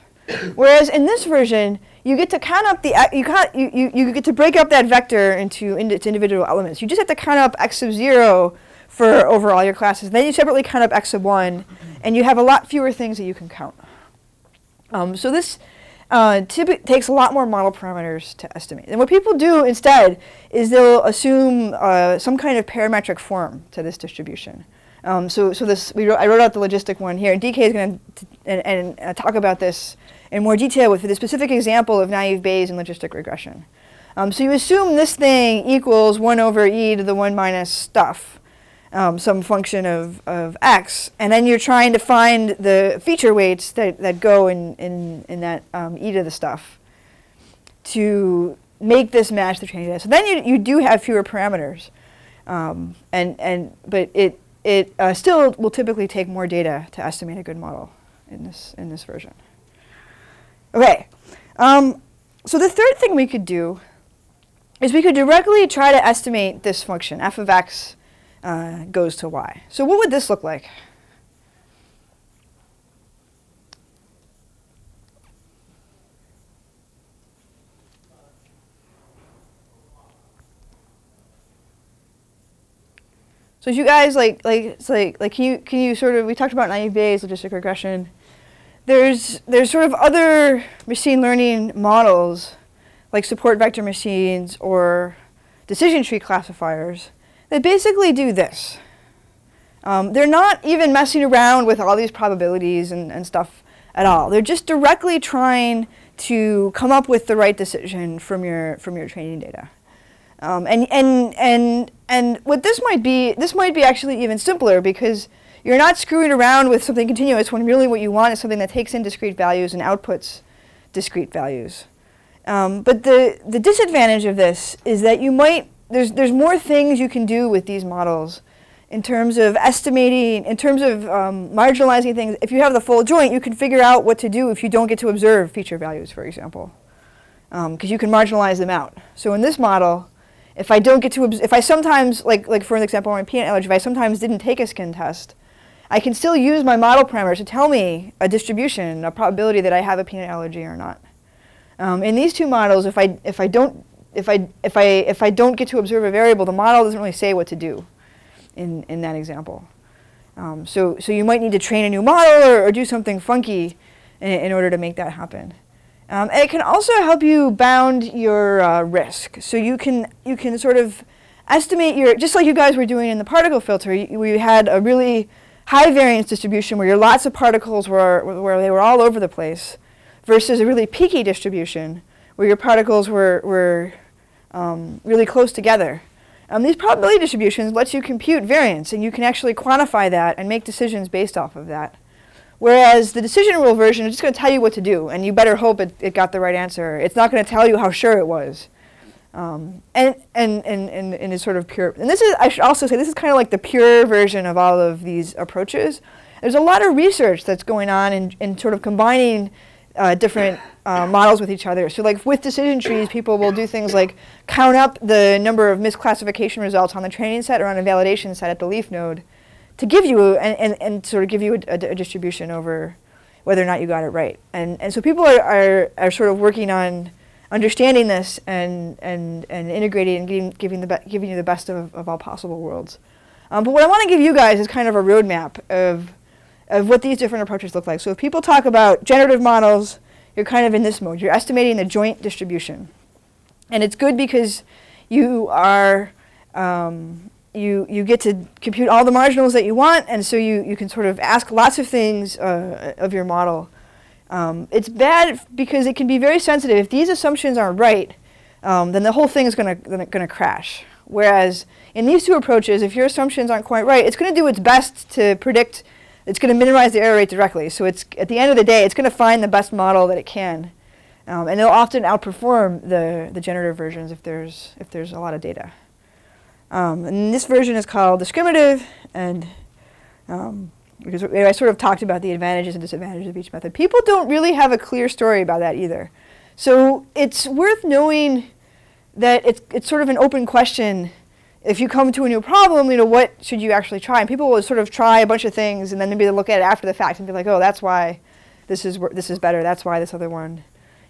Whereas in this version, you get to count up the you get to break up that vector into individual elements. You just have to count up x sub 0 for over all your classes. Then you separately count up x sub 1, and you have a lot fewer things that you can count. So this takes a lot more model parameters to estimate. And what people do instead is they'll assume some kind of parametric form to this distribution. So this I wrote out the logistic one here, and DK is going to talk about this in more detail with the specific example of naive Bayes and logistic regression. So you assume this thing equals 1 over e to the 1 minus stuff, some function of x, and then you're trying to find the feature weights that go in that e to the stuff to make this match the training data. So then you do have fewer parameters, but it still will typically take more data to estimate a good model in this version. Okay, so the third thing we could do is we could directly try to estimate this function, f of x goes to y. So what would this look like? So as you guys can you sort of, we talked about naive Bayes, logistic regression. There's sort of other machine learning models like support vector machines or decision tree classifiers that basically do this. They're not even messing around with all these probabilities and stuff at all. They're just directly trying to come up with the right decision from your training data. And what this might be actually even simpler, because you're not screwing around with something continuous when really what you want is something that takes in discrete values and outputs discrete values. But the disadvantage of this is that there's more things you can do with these models in terms of estimating, in terms of marginalizing things. If you have the full joint, you can figure out what to do if you don't get to observe feature values, for example, because you can marginalize them out. So in this model, if I don't get to, if I sometimes, like for an example, on my peanut allergy, if I sometimes didn't take a skin test, I can still use my model parameters to tell me a distribution, a probability that I have a peanut allergy or not. In these two models, if I don't get to observe a variable, the model doesn't really say what to do in that example. So you might need to train a new model or do something funky in order to make that happen. And it can also help you bound your risk. So you can sort of estimate your, just like you guys were doing in the particle filter, we had a really high variance distribution where your lots of particles where they were all over the place, versus a really peaky distribution where your particles were really close together. These probability distributions lets you compute variance, and you can actually quantify that and make decisions based off of that. Whereas the decision rule version is just going to tell you what to do, and you better hope it got the right answer. It's not going to tell you how sure it was. And it's sort of pure. And this is, I should also say, this is kind of like the pure version of all of these approaches. There's a lot of research that's going on in sort of combining different models with each other. So like with decision trees, people will do things like count up the number of misclassification results on the training set or on a validation set at the leaf node to give you, and sort of give you a distribution over whether or not you got it right. And so people are sort of working on understanding this and integrating and giving you the best of all possible worlds. But what I want to give you guys is kind of a roadmap of what these different approaches look like. So if people talk about generative models, you're kind of in this mode. You're estimating the joint distribution. And it's good because you are, you get to compute all the marginals that you want, and so you can sort of ask lots of things of your model. It's bad because it can be very sensitive. If these assumptions aren't right, then the whole thing is gonna crash. Whereas in these two approaches, if your assumptions aren't quite right, it's going to do its best to predict it's going to minimize the error rate directly. So it's at the end of the day, it's going to find the best model that it can, and it'll often outperform the generative versions if there's a lot of data. And this version is called discriminative, and because I sort of talked about the advantages and disadvantages of each method. People don't really have a clear story about that either. So it's worth knowing that it's sort of an open question. If you come to a new problem, what should you actually try? And people will sort of try a bunch of things, and then maybe they'll look at it after the fact and be like, oh, that's why this is better. That's why this other one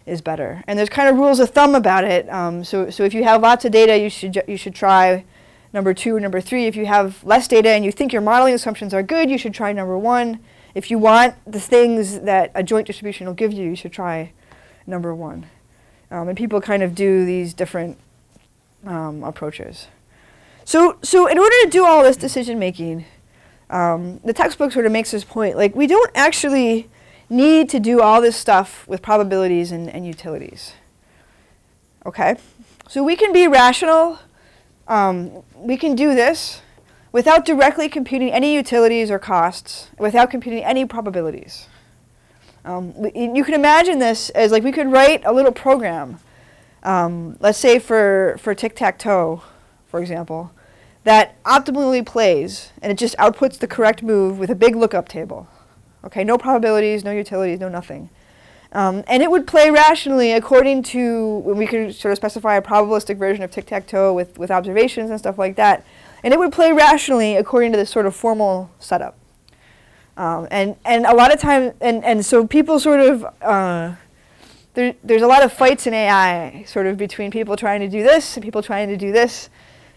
is better. And there's kind of rules of thumb about it. So if you have lots of data, you should try number 2 or number 3. If you have less data and you think your modeling assumptions are good, you should try number 1. If you want the things that a joint distribution will give you, you should try number 1. And people kind of do these different approaches. So in order to do all this decision making, the textbook sort of makes this point, like we don't actually need to do all this stuff with probabilities and utilities. Okay? So we can be rational. We can do this without directly computing any utilities or costs, without computing any probabilities. You can imagine this as like we could write a little program, let's say for tic-tac-toe, for example, that optimally plays, and it just outputs the correct move with a big lookup table. Okay, no probabilities, no utilities, no nothing. And it would play rationally according to, we could sort of specify a probabilistic version of tic-tac-toe with observations and stuff like that. And it would play rationally according to this sort of formal setup. And a lot of times, and so people sort of, there's a lot of fights in AI sort of between people trying to do this and people trying to do this.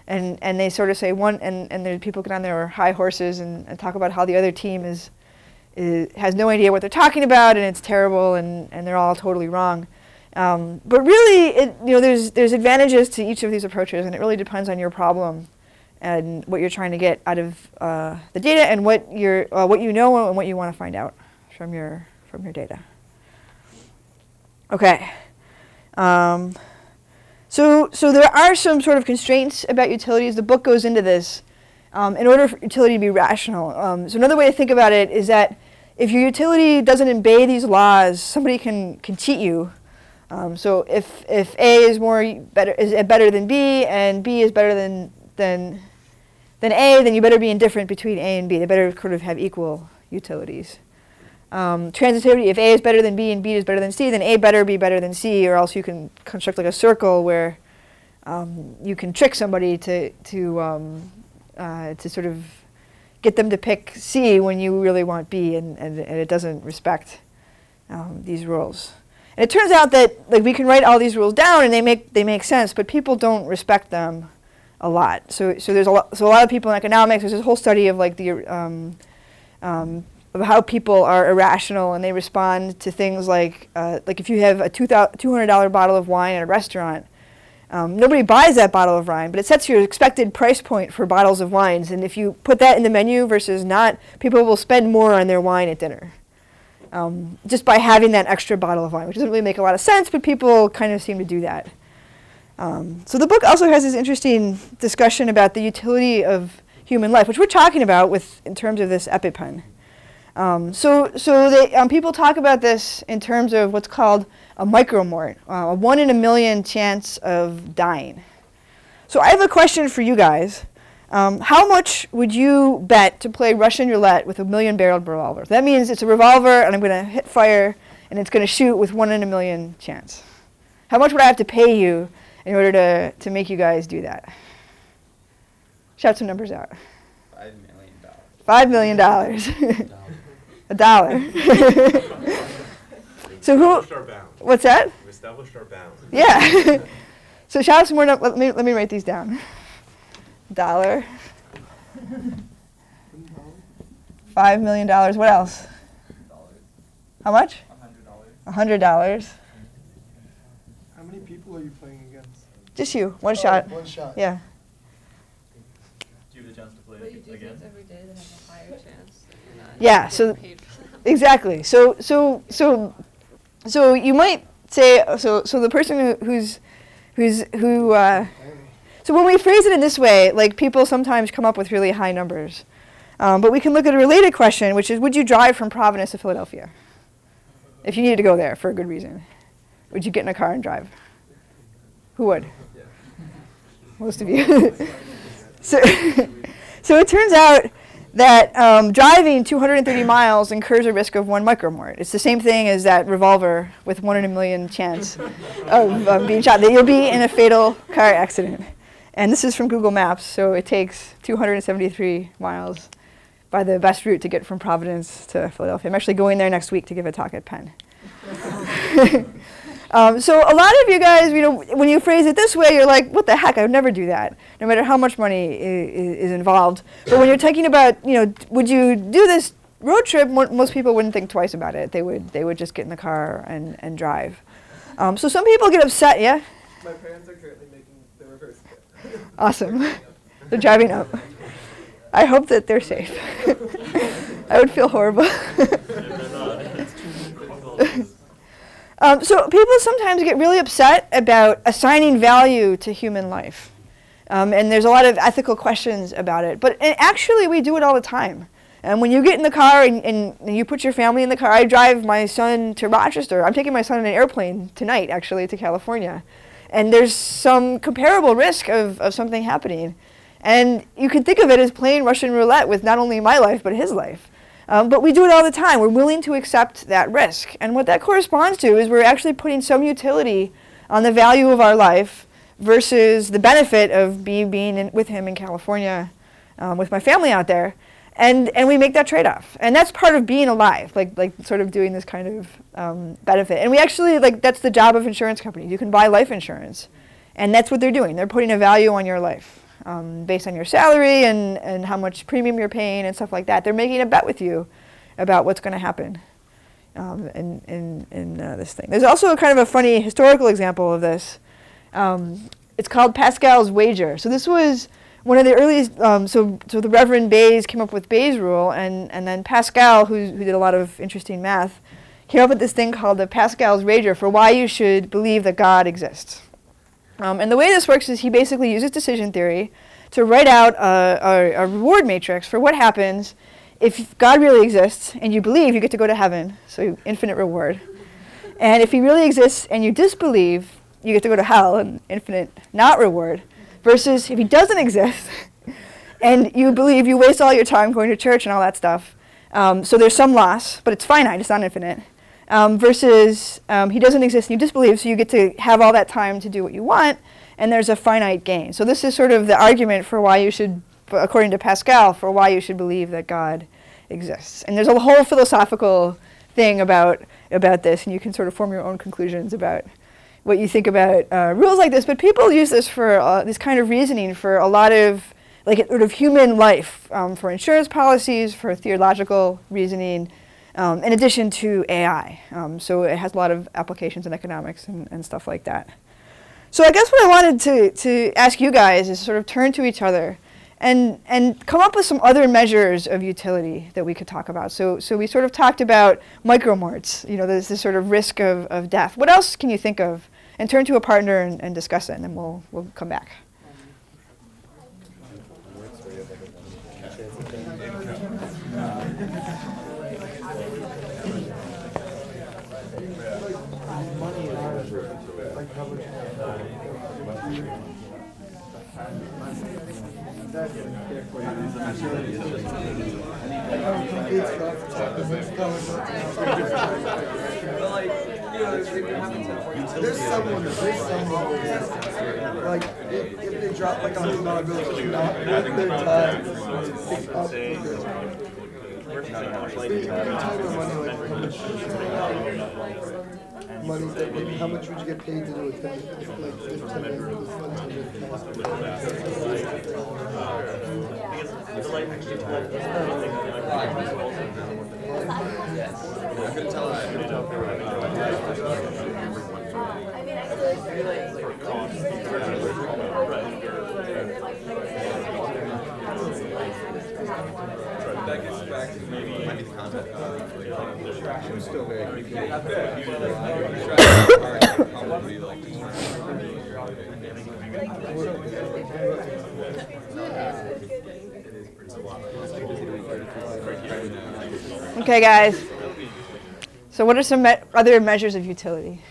And they sort of say one, and there people get on their high horses and talk about how the other team has no idea what they're talking about, and it's terrible, and they're all totally wrong. But really, there's advantages to each of these approaches, and it really depends on your problem and what you're trying to get out of the data, and what you know and what you want to find out from your data. Okay. So there are some sort of constraints about utilities. The book goes into this in order for utility to be rational. So another way to think about it is that if your utility doesn't obey these laws, somebody can cheat you. So if A is better than B, and B is better than A, then you better be indifferent between A and B. They better sort of have equal utilities. Transitivity, if A is better than B and B is better than C, then A better be better than C, or else you can construct like a circle where you can trick somebody to sort of get them to pick C when you really want B, and it doesn't respect these rules. And it turns out that like we can write all these rules down and they make sense, but people don't respect them a lot. So there's a lot of people in economics. There's this whole study of like of how people are irrational, and they respond to things like if you have a $200 bottle of wine at a restaurant. Nobody buys that bottle of wine, but it sets your expected price point for bottles of wines. And if you put that in the menu versus not, people will spend more on their wine at dinner. Just by having that extra bottle of wine, which doesn't really make a lot of sense, but people kind of seem to do that. So the book also has this interesting discussion about the utility of human life, which we're talking about in terms of this EpiPen. People talk about this in terms of what's called a micromort, a 1 in a million chance of dying. So I have a question for you guys. How much would you bet to play Russian roulette with a 1,000,000-barreled revolver? That means it's a revolver, and I'm going to hit fire, and it's going to shoot with 1 in a million chance. How much would I have to pay you in order to make you guys do that? Shout some numbers out. $5 million. $5 million. $1. So who? What's that? We established our bounds. Yeah. So shout out some more. Let me write these down. $1. $5 million. What else? How much? $100. How many people are you playing against? Just you. One shot. One shot. Yeah. Do you have the chance to play But you do again? things every day that have a higher chance. That you're not Yeah. So paid for them. exactly. So you might say so the person so when we phrase it in this way, like people sometimes come up with really high numbers. But we can look at a related question, which is, would you drive from Providence to Philadelphia if you needed to go there for a good reason? Would you get in a car and drive? Who would? Most of you. So, so it turns out that driving 230 miles incurs a risk of 1 micromort. It's the same thing as that revolver with 1 in a million chance of being shot, that you'll be in a fatal car accident. And this is from Google Maps, so it takes 273 miles by the best route to get from Providence to Philadelphia. I'm actually going there next week to give a talk at Penn. So a lot of you guys, when you phrase it this way, you're like, what the heck, I would never do that, no matter how much money is involved. But when you're talking about, would you do this road trip, most people wouldn't think twice about it. They would just get in the car and drive. So some people get upset, yeah? My parents are currently making the reverse trip. Awesome. They're driving up. I hope that they're safe. I would feel horrible. So people sometimes get really upset about assigning value to human life. And there's a lot of ethical questions about it. But actually, we do it all the time. And when you get in the car and you put your family in the car, I drive my son to Rochester. I'm taking my son on an airplane tonight, actually, to California. And there's some comparable risk of something happening. And you can think of it as playing Russian roulette with not only my life, but his life. But we do it all the time. We're willing to accept that risk. And what that corresponds to is we're actually putting some utility on the value of our life versus the benefit of being with him in California with my family out there. And we make that trade-off. And that's part of being alive, like sort of doing this kind of benefit. And we actually, that's the job of insurance companies. You can buy life insurance. And that's what they're doing. They're putting a value on your life. Based on your salary and how much premium you're paying and stuff like that. They're making a bet with you about what's going to happen in this thing. There's also a kind of a funny historical example of this. It's called Pascal's wager. So this was one of the earliest, so the Reverend Bayes came up with Bayes' rule, and then Pascal, who did a lot of interesting math, came up with this thing called the Pascal's wager for why you should believe that God exists. And the way this works is he basically uses decision theory to write out a reward matrix for what happens if God really exists and you believe, you get to go to heaven, so infinite reward. And if he really exists and you disbelieve, you get to go to hell and infinite not reward. Versus if he doesn't exist and you believe, you waste all your time going to church and all that stuff. So there's some loss, but it's finite, it's not infinite. Versus he doesn't exist and you disbelieve, so you get to have all that time to do what you want, and there's a finite gain. So this is sort of the argument for why you should, according to Pascal, for why you should believe that God exists. And there's a whole philosophical thing about this, and you can sort of form your own conclusions about what you think about rules like this. But people use this for this kind of reasoning for a lot of sort of human life, for insurance policies, for theological reasoning, in addition to AI. So it has a lot of applications in economics and stuff like that. So I guess what I wanted to ask you guys is sort of turn to each other and come up with some other measures of utility that we could talk about. So we sort of talked about micromorts, there's this sort of risk of death. What else can you think of? And turn to a partner and discuss it, and then we'll come back. There's someone like if they drop like $100 bills, it's not worth their time to pick up. Money, how much would you get paid to do a 10 That gets back to maybe the concept of still very Okay, guys. So what are some other measures of utility?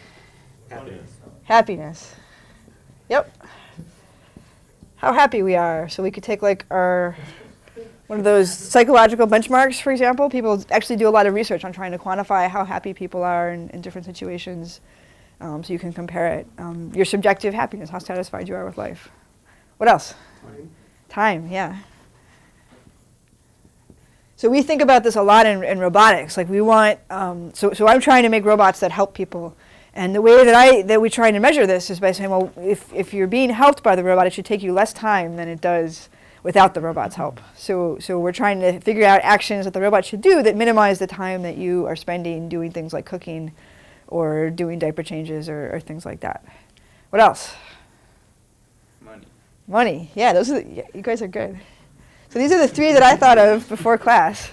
Happiness. Happiness. Yep. How happy we are. So we could take like one of those psychological benchmarks, for example. People actually do a lot of research on trying to quantify how happy people are in different situations. So you can compare it. Your subjective happiness, how satisfied you are with life. What else? Time, yeah. So we think about this a lot in robotics. Like we want, so I'm trying to make robots that help people. And the way that we try to measure this is by saying, well, if you're being helped by the robot, it should take you less time than it does without the robot's help. So we're trying to figure out actions that the robot should do that minimize the time that you are spending doing things like cooking or doing diaper changes or things like that. What else? Money. Money. Yeah, yeah, you guys are good. So these are the three that I thought of before class.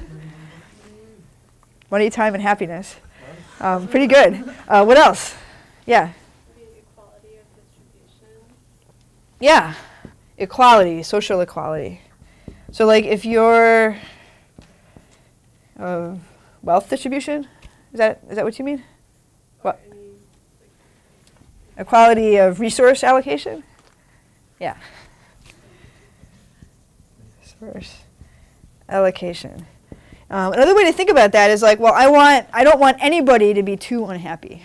Money, time, and happiness. Pretty good. What else? Yeah. The equality of distribution. Yeah. Equality, social equality. So like if your wealth distribution, is that what you mean? What? Equality of resource allocation? Yeah. Resource allocation. Another way to think about that is like, well, I don't want anybody to be too unhappy,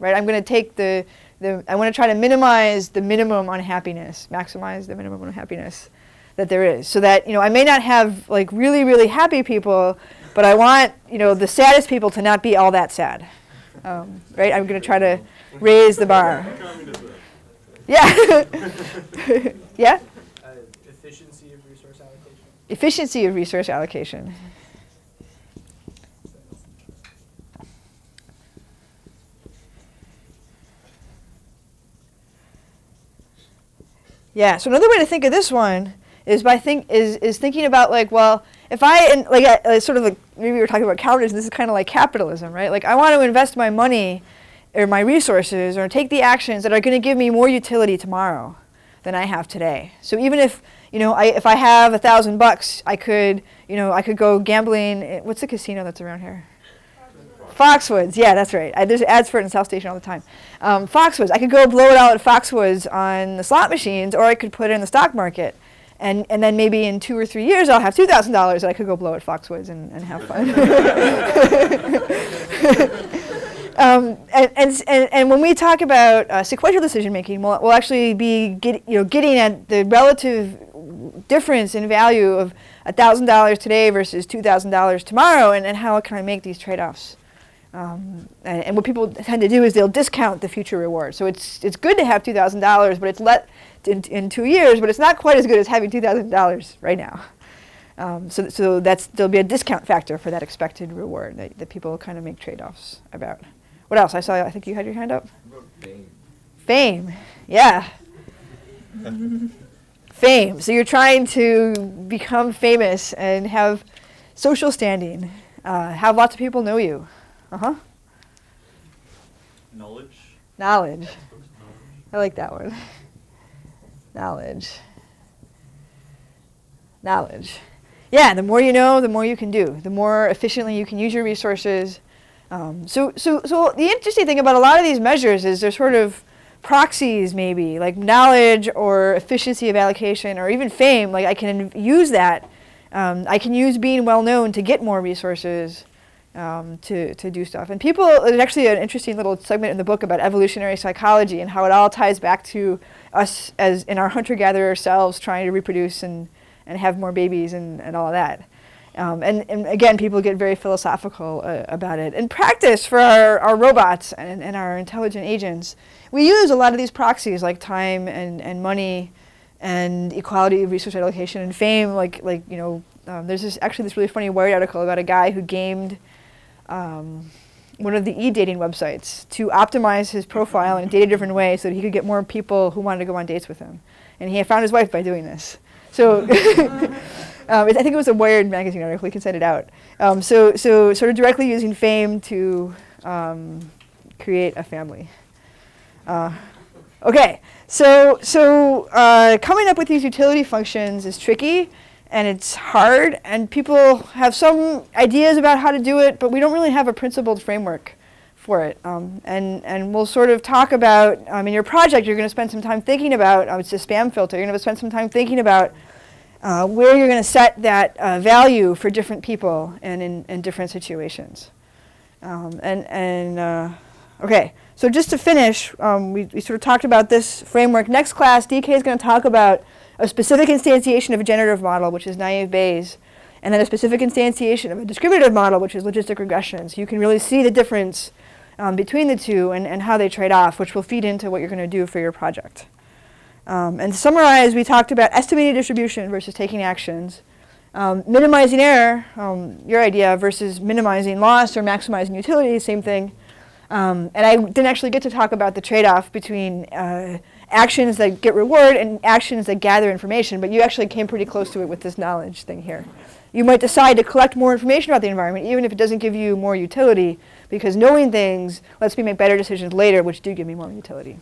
right? I'm going to take I want to try to minimize the minimum unhappiness, maximize the minimum unhappiness that there is, so that I may not have like really really happy people, but I want the saddest people to not be all that sad, right? I'm going to try to raise the bar. Yeah. Yeah. Efficiency of resource allocation. Efficiency of resource allocation. Yeah. So another way to think of this one is thinking about like, well, if sort of like maybe we were talking about capitalism. This is kind of like capitalism, right? Like I want to invest my money or my resources or take the actions that are going to give me more utility tomorrow than I have today. So even if if I have $1,000, I could go gambling. What's the casino that's around here? Foxwoods. Yeah, that's right. There's ads for it in South Station all the time. Foxwoods. I could go blow it out at Foxwoods on the slot machines, or I could put it in the stock market. And then maybe in 2 or 3 years, I'll have $2,000 that I could go blow at Foxwoods and have fun. And when we talk about sequential decision making, we'll actually be getting at the relative difference in value of $1,000 today versus $2,000 tomorrow, and how can I make these trade-offs. And what people tend to do is they'll discount the future reward. So it's good to have $2,000, but it's in 2 years, but it's not quite as good as having $2,000 right now. So there'll be a discount factor for that expected reward that people kind of make trade-offs about. What else? I think you had your hand up. Fame. Fame, yeah. Fame. So you're trying to become famous and have social standing, have lots of people know you. Knowledge. Knowledge. I like that one. Knowledge. Knowledge. Yeah, the more you know, the more you can do. The more efficiently you can use your resources. So the interesting thing about a lot of these measures is they're sort of proxies, maybe, like knowledge or efficiency of allocation or even fame. Like I can use that. I can use being well known to get more resources to do stuff. And there's actually an interesting little segment in the book about evolutionary psychology and how it all ties back to us as in our hunter-gatherer selves trying to reproduce and have more babies and all of that. And again, people get very philosophical about it. In practice, for our robots and our intelligent agents, we use a lot of these proxies like time and money and equality of resource allocation and fame. There's this really funny Wired article about a guy who gamed one of the e-dating websites to optimize his profile and date a different way so that he could get more people who wanted to go on dates with him. And he had found his wife by doing this. So I think it was a Wired magazine article. We can send it out. So sort of directly using fame to create a family. Okay, so coming up with these utility functions is tricky, and it's hard, and people have some ideas about how to do it, but we don't really have a principled framework for it. And we'll sort of talk about, in your project, you're going to spend some time thinking about, it's a spam filter, you're going to spend some time thinking about where you're going to set that value for different people and in different situations. Okay, so just to finish, we sort of talked about this framework. Next class, DK is going to talk about a specific instantiation of a generative model, which is naive Bayes, and then a specific instantiation of a discriminative model, which is logistic regression. So you can really see the difference between the two and how they trade off, which will feed into what you're going to do for your project. And to summarize, we talked about estimating distribution versus taking actions, minimizing error, your idea, versus minimizing loss or maximizing utility, same thing. And I didn't actually get to talk about the trade-off between actions that get reward and actions that gather information, but you actually came pretty close to it with this knowledge thing here. You might decide to collect more information about the environment, even if it doesn't give you more utility, because knowing things lets me make better decisions later, which do give me more utility.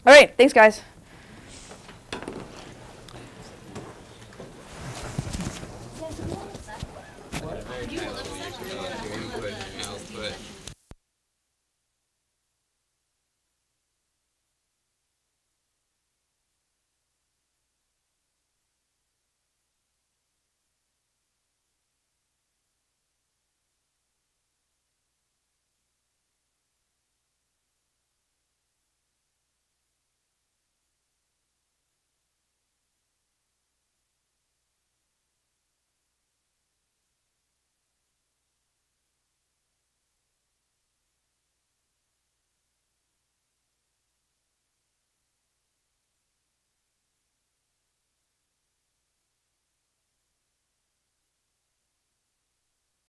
All right, thanks, guys.